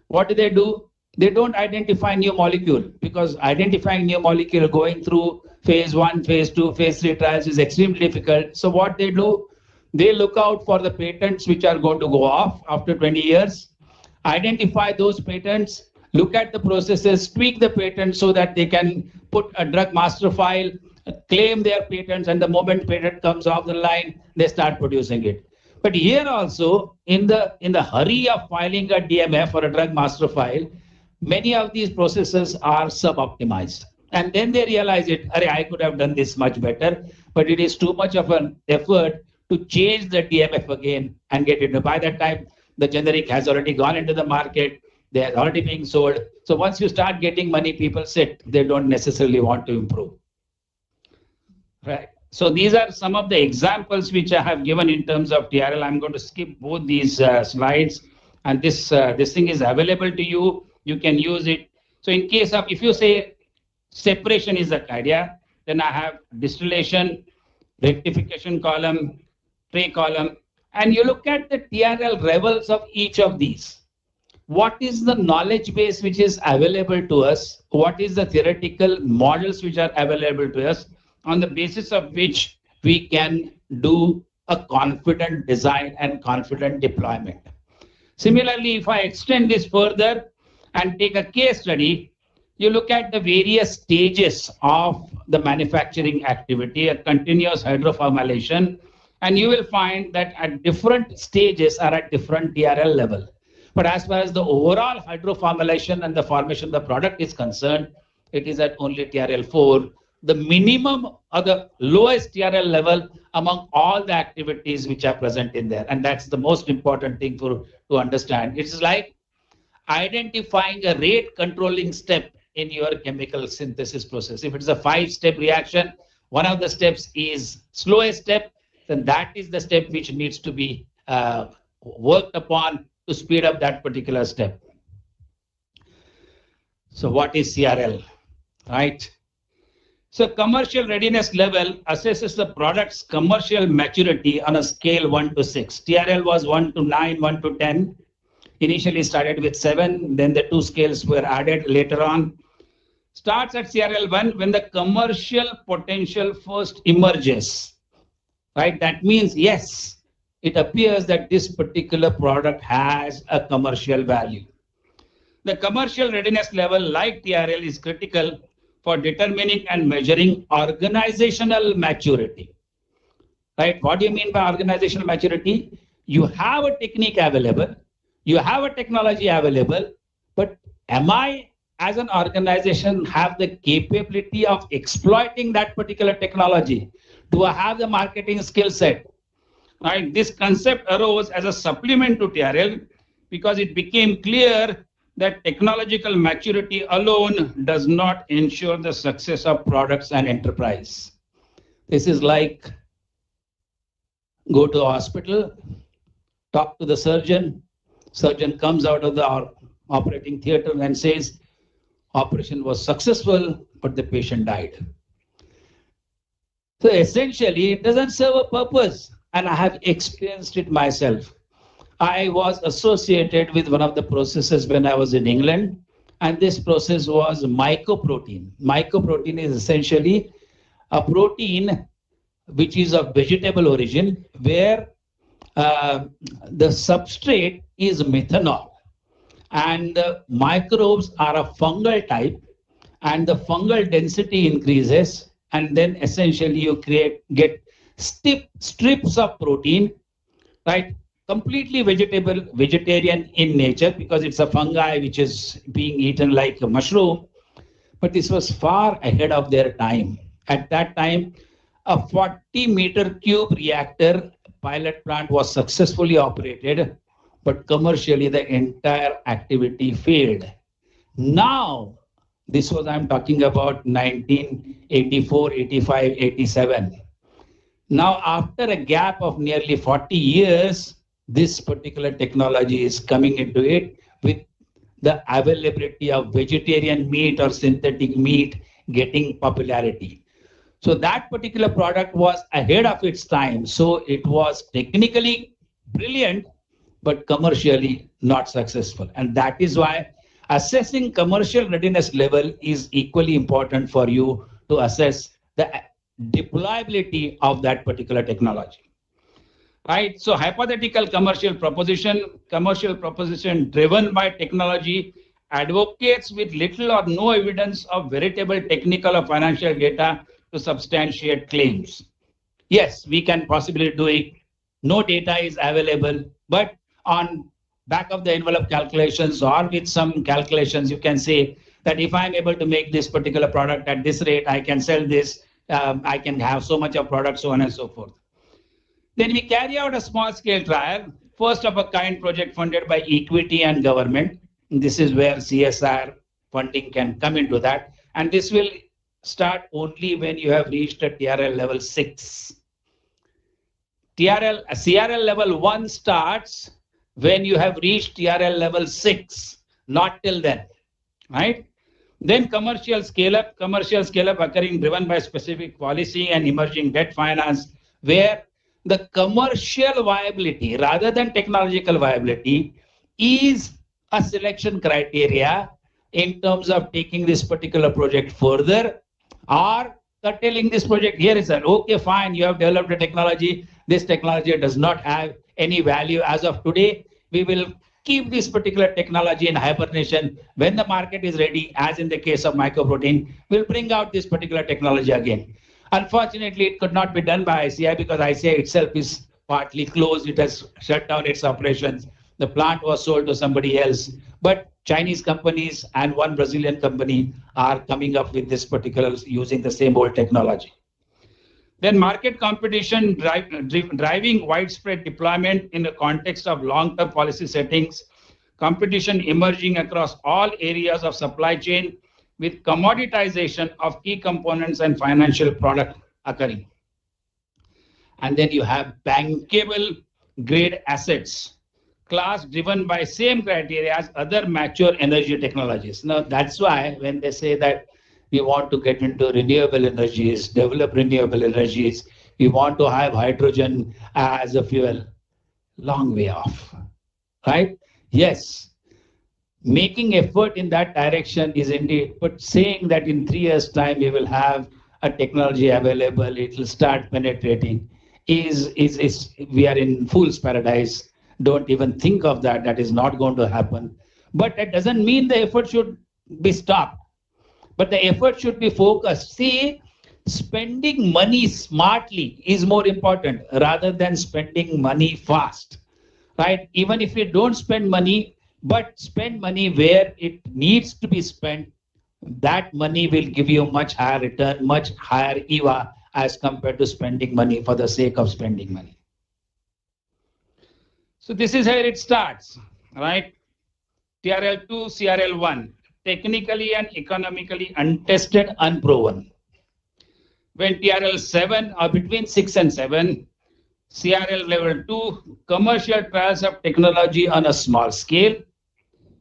What do? They don't identify new molecule, because identifying new molecule going through phase 1, phase 2, phase 3 trials is extremely difficult. So what they do, they look out for the patents which are going to go off after 20 years, identify those patents, look at the processes, tweak the patents so that they can put a drug master file, claim their patents, and the moment patent comes off the line, they start producing it. But here also, in the hurry of filing a DMF or a drug master file, many of these processes are sub-optimized. And then they realize I could have done this much better, but it is too much of an effort to change the DMF again and get it. By that time, the generic has already gone into the market. They are already being sold. So once you start getting money, people sit. They don't necessarily want to improve. Right. So these are some of the examples which I have given in terms of TRL. I'm going to skip both these slides. And this thing is available to you. You can use it. So in case of, if you say separation is the idea, then I have distillation, rectification column, tray column. And you look at the TRL levels of each of these. What is the knowledge base which is available to us? What is the theoretical models which are available to us, on the basis of which we can do a confident design and confident deployment? Similarly, if I extend this further and take a case study, you look at the various stages of the manufacturing activity, a continuous hydroformylation, and you will find that at different stages are at different TRL level. But as far as the overall hydroformylation and the formation of the product is concerned, it is at only TRL 4, the minimum or the lowest TRL level among all the activities which are present in there. And that's the most important thing to understand. It's like identifying a rate controlling step in your chemical synthesis process. If it's a 5-step reaction, one of the steps is slowest step, then that is the step which needs to be worked upon to speed up that particular step. So what is CRL, right? So commercial readiness level assesses the product's commercial maturity on a scale 1 to 6. TRL was 1 to 9, 1 to 10. Initially started with 7, then the 2 scales were added later on. Starts at CRL 1 when the commercial potential first emerges, right? That means, yes, it appears that this particular product has a commercial value. The commercial readiness level, like TRL, is critical for determining and measuring organizational maturity. Right? What do you mean by organizational maturity? You have a technique available, you have a technology available, but am I, as an organization, have the capability of exploiting that particular technology? Do I have the marketing skill set? Right? This concept arose as a supplement to TRL because it became clear that technological maturity alone does not ensure the success of products and enterprise. This is like go to a hospital, talk to the surgeon. Surgeon comes out of the operating theater and says, operation was successful, but the patient died. So essentially, it doesn't serve a purpose. And I have experienced it myself. I was associated with one of the processes when I was in England, and this process was mycoprotein. Mycoprotein is essentially a protein which is of vegetable origin, where the substrate is methanol, and microbes are a fungal type, and the fungal density increases, and then essentially you get strips of protein, right? Completely vegetarian in nature because it's a fungi which is being eaten like a mushroom. But this was far ahead of their time. At that time, a 40-meter cube reactor pilot plant was successfully operated, but commercially the entire activity failed. Now, I'm talking about 1984, 85, 87. Now, after a gap of nearly 40 years, this particular technology is coming into it with the availability of vegetarian meat or synthetic meat getting popularity. So that particular product was ahead of its time. So it was technically brilliant, but commercially not successful. And that is why assessing commercial readiness level is equally important for you to assess the deployability of that particular technology. Right, so hypothetical commercial proposition driven by technology advocates with little or no evidence of veritable technical or financial data to substantiate claims. Yes, we can possibly do it. No data is available, but on back of the envelope calculations or with some calculations, you can say that if I'm able to make this particular product at this rate, I can sell this, I can have so much of product, so on and so forth. Then we carry out a small-scale trial, first of a kind project funded by equity and government. This is where CSIR funding can come into that. And this will start only when you have reached a TRL level 6. CRL level 1 starts when you have reached TRL level 6, not till then, right? Then commercial scale-up occurring driven by specific policy and emerging debt finance, where the commercial viability rather than technological viability is a selection criteria in terms of taking this particular project further or curtailing this project. Here is that, okay, fine, you have developed a technology. This technology does not have any value as of today. We will keep this particular technology in hibernation. When the market is ready, as in the case of mycoprotein, we'll bring out this particular technology again. Unfortunately, it could not be done by ICI because ICI itself is partly closed. It has shut down its operations. The plant was sold to somebody else. But Chinese companies and one Brazilian company are coming up with this particular using the same old technology. Then market competition driving widespread deployment in the context of long-term policy settings. competition emerging across all areas of supply chain with commoditization of key components and financial product occurring. And then you have bankable grade assets, class driven by same criteria as other mature energy technologies. Now, that's why when they say that we want to get into renewable energies, develop renewable energies, we want to have hydrogen as a fuel, long way off, right? Yes, making effort in that direction is indeed, but saying that in 3 years' time we will have a technology available, it will start penetrating, is we are in fool's paradise. Don't even think of that. That is not going to happen. But that doesn't mean the effort should be stopped. But the effort should be focused. See, spending money smartly is more important rather than spending money fast, right? Even if you don't spend money, but spend money where it needs to be spent, that money will give you much higher return, much higher EVA as compared to spending money for the sake of spending money. So this is where it starts, right? TRL2, CRL1, technically and economically untested, unproven. When TRL7 are between 6 and 7, CRL level 2, commercial trials of technology on a small scale.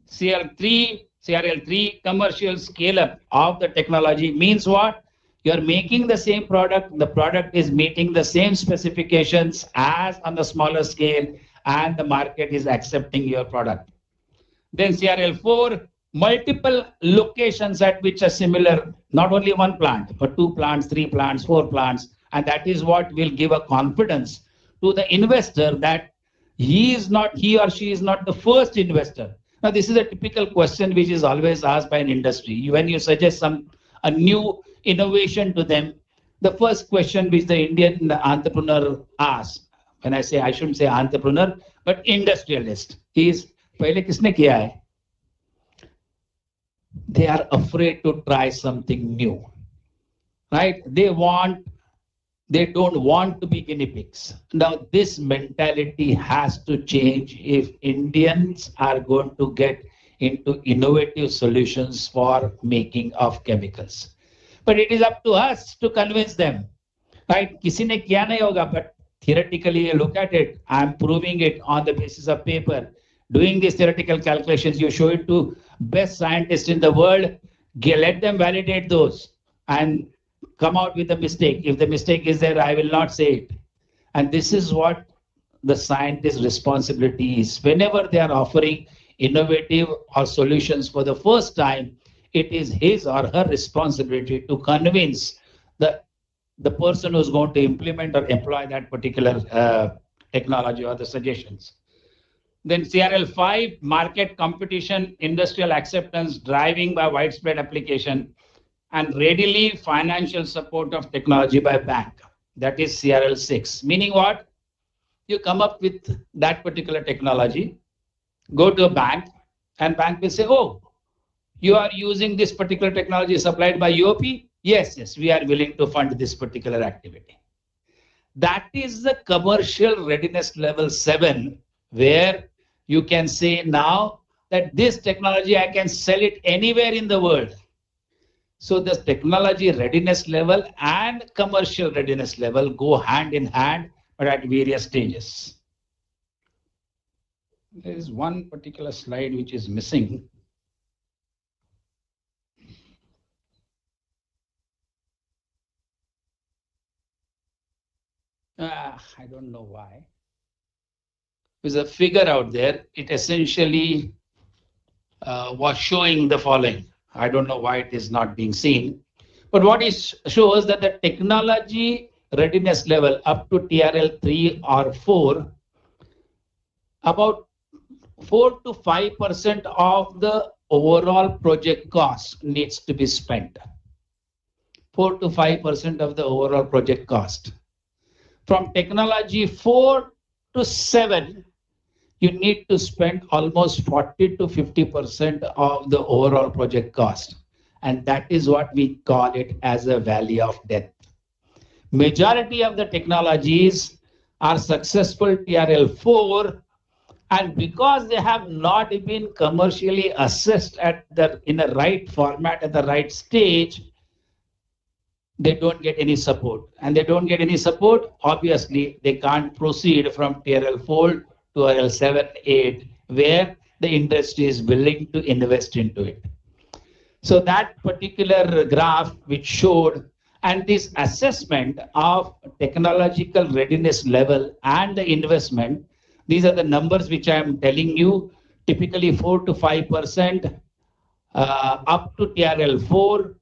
CRL3, commercial scale up of the technology means what? You are making the same product, the product is meeting the same specifications as on the smaller scale, and the market is accepting your product. Then CRL4, multiple locations at which are similar, not only one plant, but 2 plants, 3 plants, 4 plants, and that is what will give a confidence to the investor that he or she is not the first investor. Now, this is a typical question which is always asked by an industry. When you suggest a new innovation to them, the first question which the Indian entrepreneur asks, when I say, I shouldn't say entrepreneur, but industrialist, is, "Pehle kisne kiya hai?" They are afraid to try something new, right? They don't want to be guinea pigs. Now, this mentality has to change if Indians are going to get into innovative solutions for making of chemicals. But it is up to us to convince them, right? Kisi ne kiya nahi hoga, but theoretically you look at it. I'm proving it on the basis of paper. Doing these theoretical calculations, you show it to best scientists in the world, let them validate those and come out with a mistake. If the mistake is there, I will not say it. And this is what the scientist's responsibility is. Whenever they are offering innovative or solutions for the first time, it is his or her responsibility to convince the person who's going to implement or employ that particular technology or the suggestions. Then CRL5, market competition, industrial acceptance, driving by widespread application, and readily financial support of technology by bank. That is CRL6. Meaning what? You come up with that particular technology, go to a bank, and bank will say, "Oh, you are using this particular technology supplied by UOP? Yes, we are willing to fund this particular activity." That is the commercial readiness level 7, where you can say now that this technology, I can sell it anywhere in the world. So the technology readiness level and commercial readiness level go hand in hand, but at various stages. There is one particular slide which is missing. I don't know why. There's a figure out there. It essentially was showing the following. I don't know why it is not being seen. But what it shows that the technology readiness level up to TRL3 or 4, about 4 to 5% of the overall project cost needs to be spent. 4 to 5% of the overall project cost. From technology 4 to 7, you need to spend almost 40 to 50% of the overall project cost. And that is what we call it as a valley of death. Majority of the technologies are successful TRL4 And because they have not been commercially assessed in the right format at the right stage, they don't get any support. And they don't get any support, obviously, they can't proceed from TRL4 to TRL7, 8, where the industry is willing to invest into it. So that particular graph which showed, and this assessment of technological readiness level and the investment, these are the numbers which I am telling you, typically 4 to 5% up to TRL4,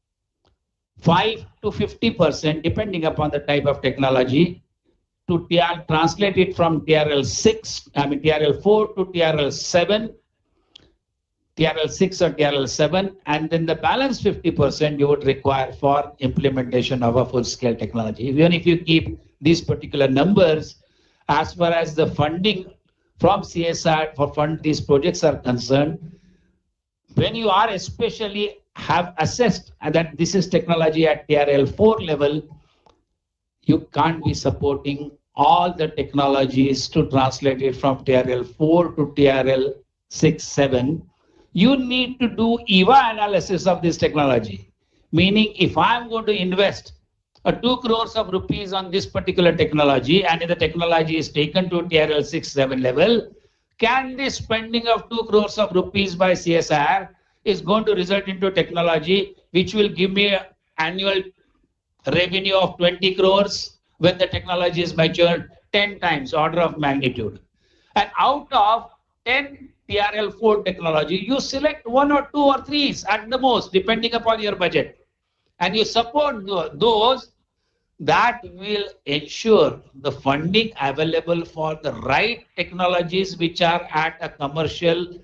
5 to 50%, depending upon the type of technology, to translate it from TRL4 to TRL7, TRL6 or TRL7, and then the balance 50% you would require for implementation of a full-scale technology. Even if you keep these particular numbers, as far as the funding from CSIR for fund these projects are concerned, when you are especially have assessed that this is technology at TRL4 level, you can't be supporting all the technologies to translate it from TRL4 to TRL6, 7. You need to do EVA analysis of this technology. Meaning, if I'm going to invest 2 crores of rupees on this particular technology, and if the technology is taken to TRL6, 7 level, can the spending of 2 crores of rupees by CSIR is going to result into technology which will give me an annual revenue of 20 crores when the technology is matured 10 times, order of magnitude. And out of 10 TRL4 technology, you select 1 or 2 or 3 at the most, depending upon your budget. And you support those that will ensure the funding available for the right technologies which are at a commercial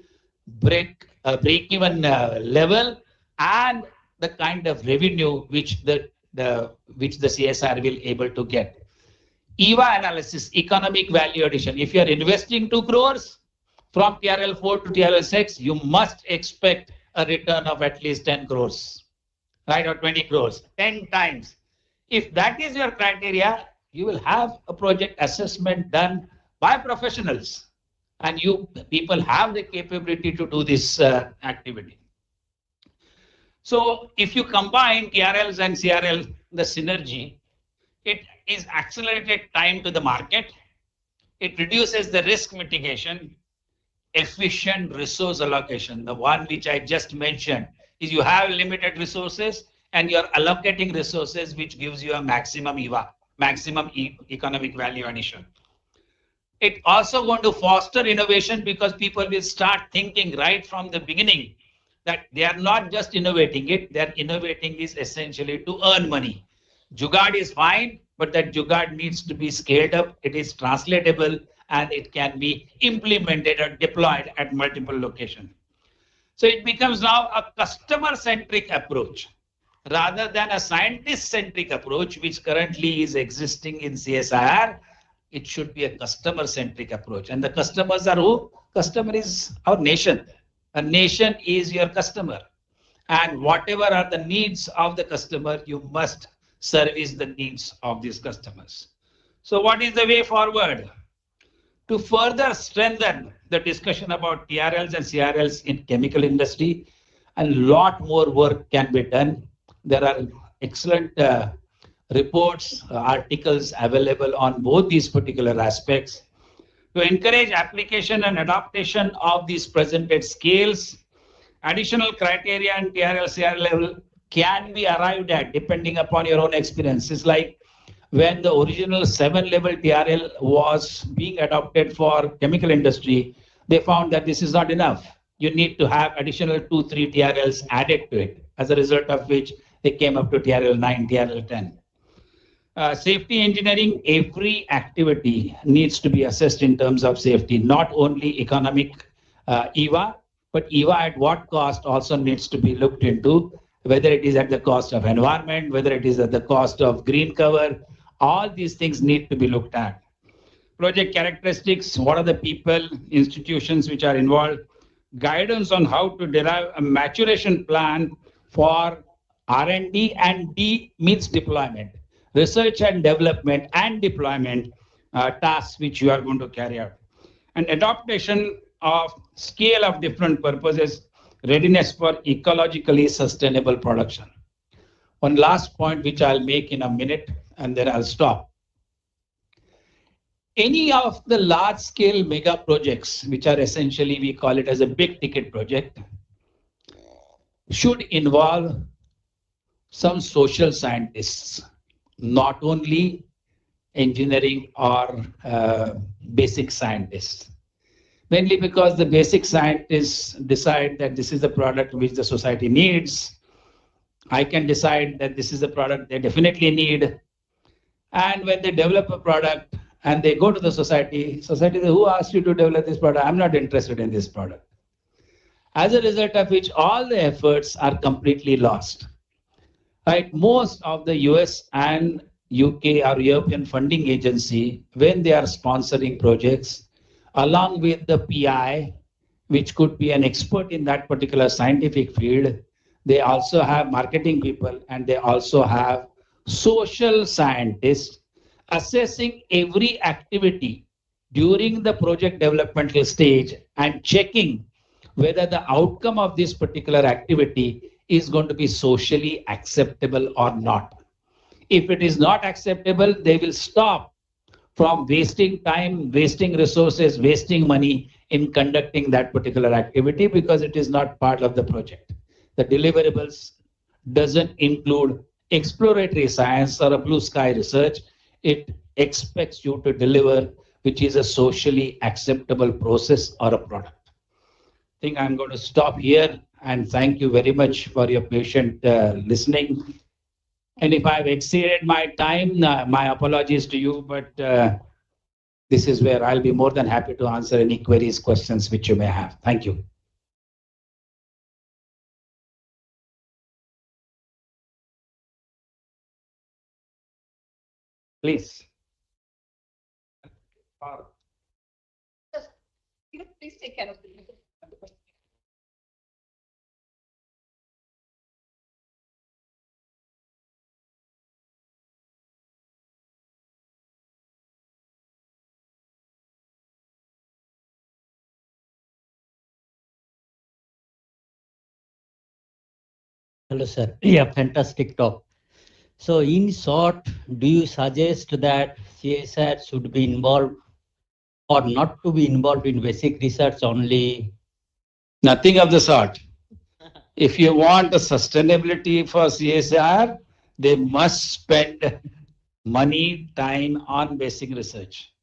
break-even level, and the kind of revenue which the CSIR will able to get. EVA analysis, economic value addition. If you are investing 2 crores from TRL4 to TRL6, you must expect a return of at least 10 crores, right, or 20 crores, 10 times. If that is your criteria, you will have a project assessment done by professionals, and you people have the capability to do this activity. So if you combine TRLs and CRL, the synergy, it is accelerated time to the market. It reduces the risk mitigation, efficient resource allocation. The one which I just mentioned is you have limited resources and you're allocating resources which gives you a maximum EVA, maximum economic value addition. It also going to foster innovation because people will start thinking right from the beginning that they are not just innovating it, they are innovating is essentially to earn money. Jugaad is fine, but that Jugaad needs to be scaled up, it is translatable, and it can be implemented or deployed at multiple locations. So it becomes now a customer-centric approach rather than a scientist-centric approach, which currently is existing in CSIR. It should be a customer-centric approach. And the customers are who? Customer is our nation. A nation is your customer. And whatever are the needs of the customer, you must service the needs of these customers. So what is the way forward? To further strengthen the discussion about TRLs and CRLs in chemical industry, a lot more work can be done. There are excellent reports, articles available on both these particular aspects. To encourage application and adaptation of these presented scales, additional criteria and TRL, CRL level can be arrived at depending upon your own experience. It's like when the original 7 level TRL was being adopted for chemical industry, they found that this is not enough. You need to have additional 2-3 TRLs added to it, as a result of which they came up to TRL 9, TRL 10. Safety engineering, every activity needs to be assessed in terms of safety, not only economic EVA, but EVA at what cost also needs to be looked into, whether it is at the cost of environment, whether it is at the cost of green cover. All these things need to be looked at. Project characteristics, what are the people, institutions which are involved, guidance on how to derive a maturation plan for R&D, and D means deployment. Research and development and deployment tasks which you are going to carry out. and adaptation of scale of different purposes, readiness for ecologically sustainable production. One last point which I'll make in a minute and then I'll stop. Any of the large scale mega projects, which are essentially, we call it as a big ticket project, should involve some social scientists, not only engineering or basic scientists. Mainly because the basic scientists decide that this is the product which the society needs. I can decide that this is the product they definitely need. And when they develop a product and they go to the society says, who asked you to develop this product? I'm not interested in this product. As a result of which all the efforts are completely lost. Right? Most of the US and UK or European funding agency, when they are sponsoring projects, along with the PI, which could be an expert in that particular scientific field, they also have marketing people and they also have social scientists assessing every activity during the project developmental stage and checking whether the outcome of this particular activity is going to be socially acceptable or not. If it is not acceptable, they will stop from wasting time, wasting resources, wasting money in conducting that particular activity because it is not part of the project. The deliverables doesn't include exploratory science or a blue sky research. It expects you to deliver, which is a socially acceptable process or a product. I think I'm going to stop here and thank you very much for your patient listening. And if I've exceeded my time, my apologies to you, but this is where I'll be more than happy to answer any queries, questions which you may have. Thank you. Please. Please take care of the Hello, sir. Yeah, fantastic talk. So, in short, do you suggest that CSIR should be involved or not to be involved in basic research only? Nothing of the sort. If you want a sustainability for CSIR, they must spend money, time on basic research.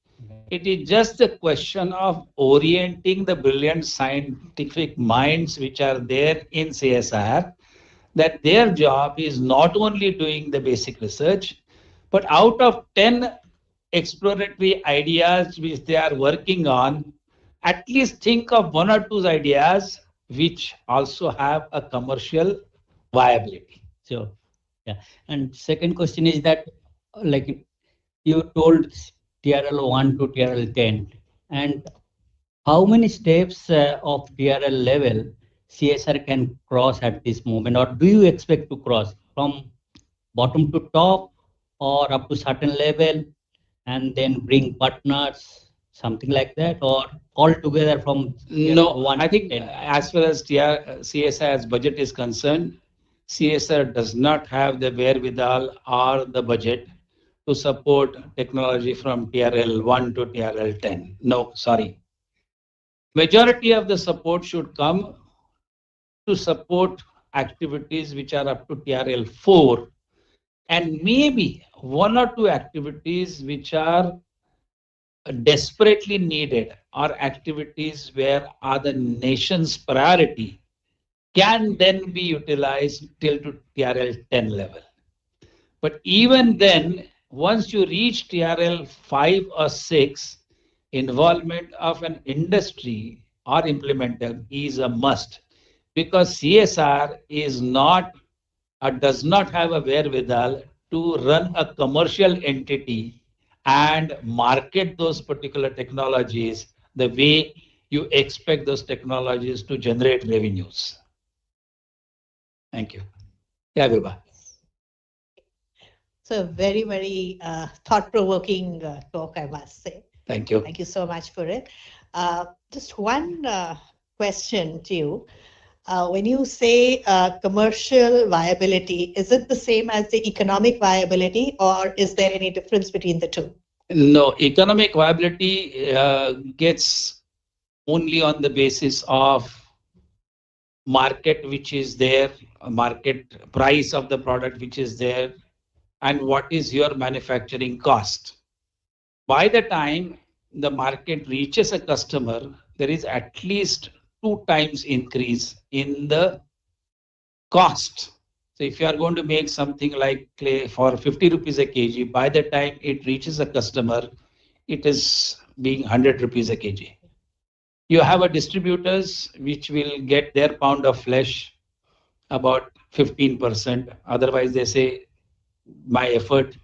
It is just a question of orienting the brilliant scientific minds which are there in CSIR, that their job is not only doing the basic research, but out of 10 exploratory ideas which they are working on, at least think of one or two ideas which also have a commercial viability. So, yeah. And second question is that, like you told TRL 1 to TRL 10, and how many steps of TRL level CSR can cross at this moment, or do you expect to cross from bottom to top or up to certain level and then bring partners, something like that, or all together from No, 1 I to think 10? as far as CSIR's budget is concerned, CSIR does not have the wherewithal or the budget to support technology from TRL 1 to TRL 10. No, sorry. Majority of the support should come to support activities which are up to TRL 4 and maybe one or two activities which are desperately needed or activities where are the nation's priority can then be utilized till to TRL 10 level. But even then, once you reach TRL 5 or 6, involvement of an industry or implementer is a must because CSR is not or does not have a wherewithal to run a commercial entity and market those particular technologies the way you expect those technologies to generate revenues. Thank you. Yeah, Vibha. So very, very thought-provoking talk, I must say. Thank you. Thank you so much for it. Just one question to you. When you say commercial viability, is it the same as the economic viability, or is there any difference between the two? No, economic viability gets only on the basis of market which is there, market price of the product which is there, and what is your manufacturing cost. By the time the market reaches a customer, there is at least 2 times increase in the cost. So if you are going to make something like clay for 50 rupees a kg, by the time it reaches a customer, it is being 100 rupees a kg. You have a distributors which will get their pound of flesh about 15%. Otherwise, they say my effort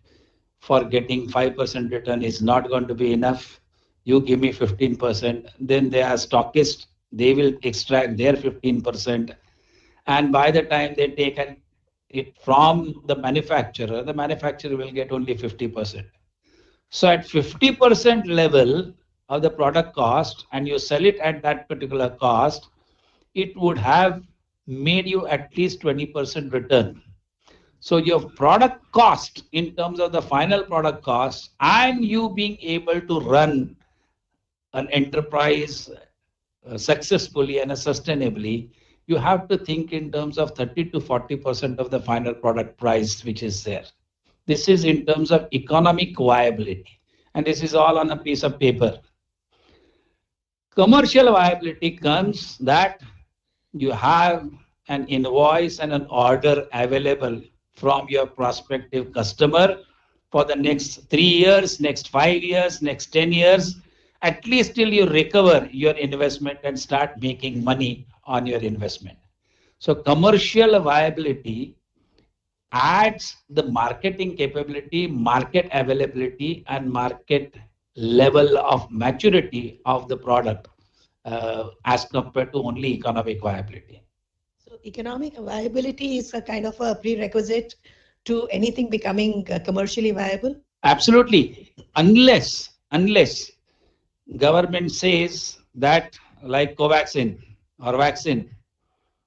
for getting 5% return is not going to be enough. You give me 15%. Then they are stockists. They will extract their 15%. And by the time they take it from the manufacturer will get only 50%. So at 50% level of the product cost, and you sell it at that particular cost, it would have made you at least 20% return. So your product cost in terms of the final product cost, and you being able to run an enterprise successfully and sustainably, you have to think in terms of 30 to 40% of the final product price which is there. This is in terms of economic viability, and this is all on a piece of paper. Commercial viability comes that you have an invoice and an order available from your prospective customer for the next 3 years, next 5 years, next 10 years, at least till you recover your investment and start making money on your investment. So commercial viability adds the marketing capability, market availability, and market level of maturity of the product as compared to only economic viability. So economic viability is a kind of a prerequisite to anything becoming commercially viable? Absolutely. Unless government says that, like Covaxin or vaccine,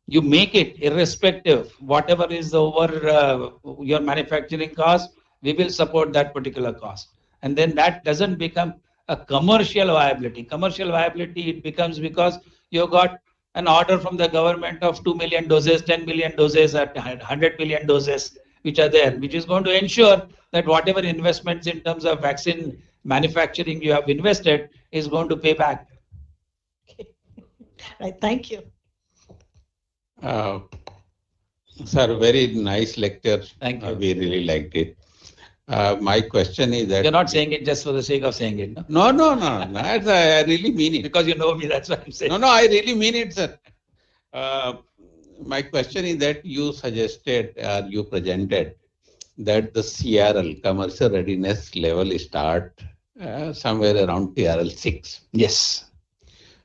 you make it irrespective, whatever is over your manufacturing cost, we will support that particular cost. And then that doesn't become a commercial viability. Commercial viability, it becomes because you got an order from the government of 2 million doses, 10 million doses, 100 million doses, which are there, which is going to ensure that whatever investments in terms of vaccine manufacturing you have invested is going to pay back. Okay. Right. Thank you. Sir, very nice lecture. Thank you. We really liked it. My question is that... You're not saying it just for the sake of saying it, no? No. I really mean it. Because you know me, that's what I'm saying. No, I really mean it, sir. My question is that you suggested, you presented that the CRL, commercial readiness level, start somewhere around TRL 6. Yes.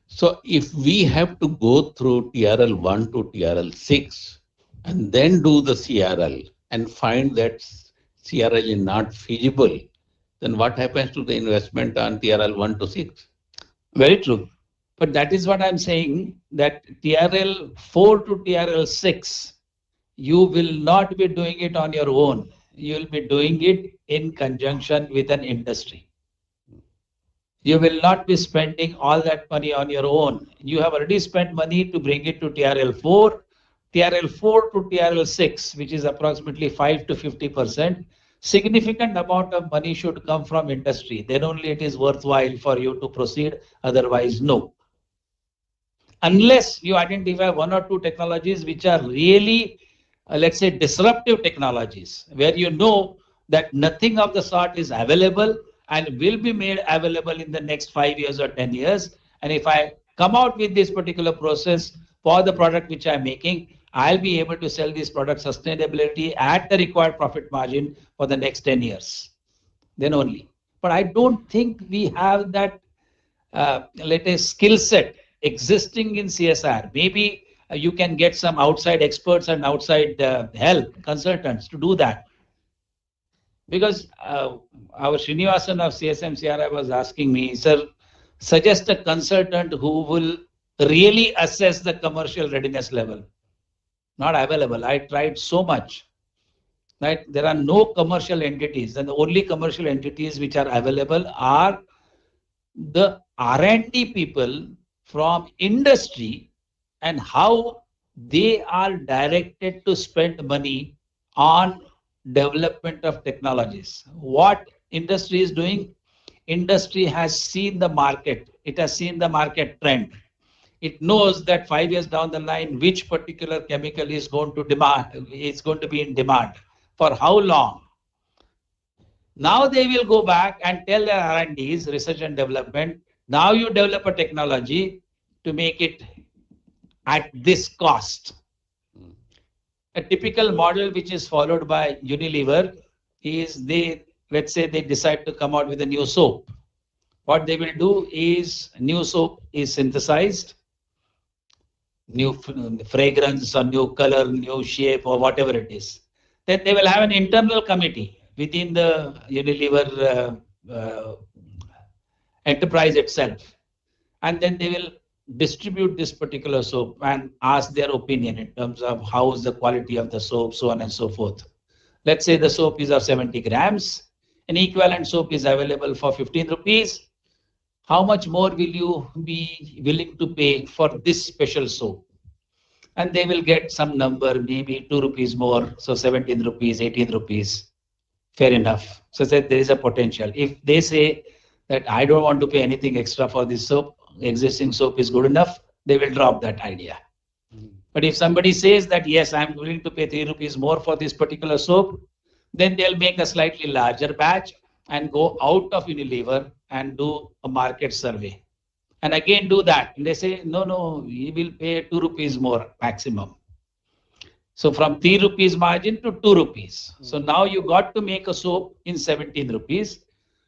So if we have to go through TRL 1 to TRL 6 and then do the CRL and find that CRL is not feasible, then what happens to the investment on TRL 1 to 6? Very true. But that is what I'm saying, that TRL 4 to TRL 6, you will not be doing it on your own. You will be doing it in conjunction with an industry. You will not be spending all that money on your own. You have already spent money to bring it to TRL 4. TRL 4 to TRL 6, which is approximately 5 to 50%, significant amount of money should come from industry. Then only it is worthwhile for you to proceed. Otherwise, no. Unless you identify 1 or 2 technologies which are really, let's say, disruptive technologies, where you know that nothing of the sort is available and will be made available in the next 5 years or 10 years. And if I come out with this particular process for the product which I'm making, I'll be able to sell this product sustainability at the required profit margin for the next 10 years. Then only. But I don't think we have that, let's say, skill set existing in CSIR. Maybe you can get some outside experts and outside help, consultants to do that. Because our Srinivasan of CSIR was asking me, sir, Suggest a consultant who will really assess the commercial readiness level. Not available. I tried so much. Right? There are no commercial entities, and the only commercial entities which are available are the R&D people from industry and how they are directed to spend money on development of technologies. What industry is doing? Industry has seen the market. It has seen the market trend. It knows that 5 years down the line, which particular chemical is going to be in demand. For how long? Now they will go back and tell their R&Ds, research and development, now you develop a technology to make it at this cost. A typical model which is followed by Unilever is let's say they decide to come out with a new soap. What they will do is new soap is synthesized, new fragrance or new color, new shape or whatever it is. Then they will have an internal committee within the Unilever enterprise itself. And then they will distribute this particular soap and ask their opinion in terms of how is the quality of the soap, so on and so forth. Let's say the soap is of 70 grams. An equivalent soap is available for 15 rupees. How much more will you be willing to pay for this special soap? And they will get some number, maybe 2 rupees more. So 17 rupees, 18 rupees. Fair enough. So there is a potential. If they say that I don't want to pay anything extra for this soap, existing soap is good enough, they will drop that idea. But if somebody says that, yes, I'm willing to pay 3 rupees more for this particular soap, then they'll make a slightly larger batch and go out of Unilever and do a market survey. And again do that. And they say, no, we will pay 2 rupees more maximum. So from 3 rupees margin to 2 rupees. So now you got to make a soap in 17 rupees.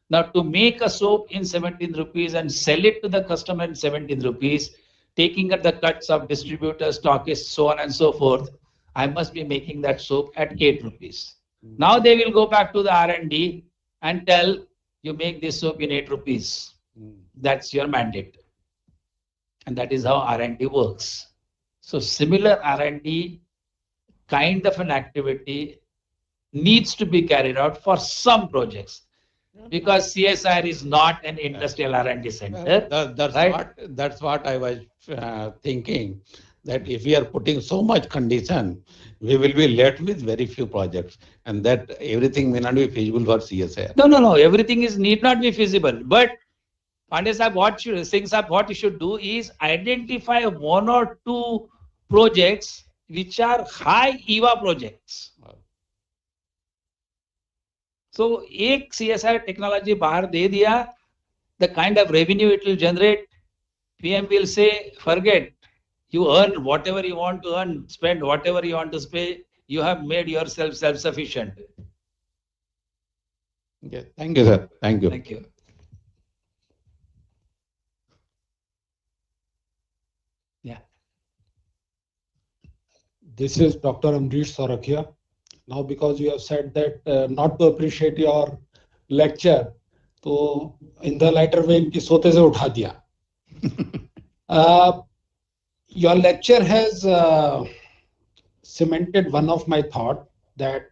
Now to make a soap in 17 rupees and sell it to the customer in 17 rupees, taking at the cuts of distributors, stockists, so on and so forth, I must be making that soap at 8 rupees. Now they will go back to the R&D and tell you make this soap in 8 rupees. That's your mandate. And that is how R&D works. So similar R&D kind of an activity needs to be carried out for some projects. Because CSIR is not an industrial R&D center. That's what I was thinking, that if we are putting so much condition, we will be left with very few projects, and that everything may not be feasible for CSIR. No. Everything need not be feasible. But Pandey Sahab, what you should do is identify 1 or 2 projects which are high EVA projects. So, एक CSIR technology बाहर दे दिया, the kind of revenue it will generate, PM will say, forget, you earn whatever you want to earn, spend whatever you want to spend, you have made yourself self-sufficient. Okay. Thank you, sir. Thank you. Thank you. Yeah. This is Dr. AMRIT Sorakia. Now, because you have said that not to appreciate your lecture, so in the lighter vein, ki sote se utha diya. Your lecture has cemented one of my thought that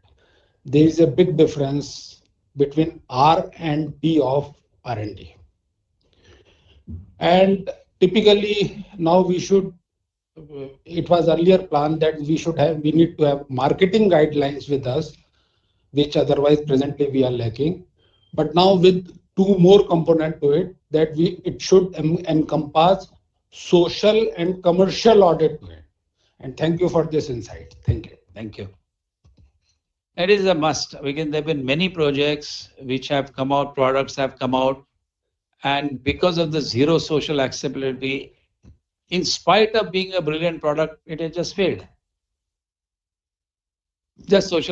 there is a big difference between R and D of R&D. And typically now we should, it was earlier planned that we need to have marketing guidelines with us, which otherwise presently we are lacking. But now with 2 more components to it, that it should encompass social and commercial audit to it. And thank you for this insight. Thank you. Thank you. It is a must. Again, there have been many projects which have come out, products have come out, and because of the zero social acceptability, in spite of being a brilliant product, it has just failed. Just social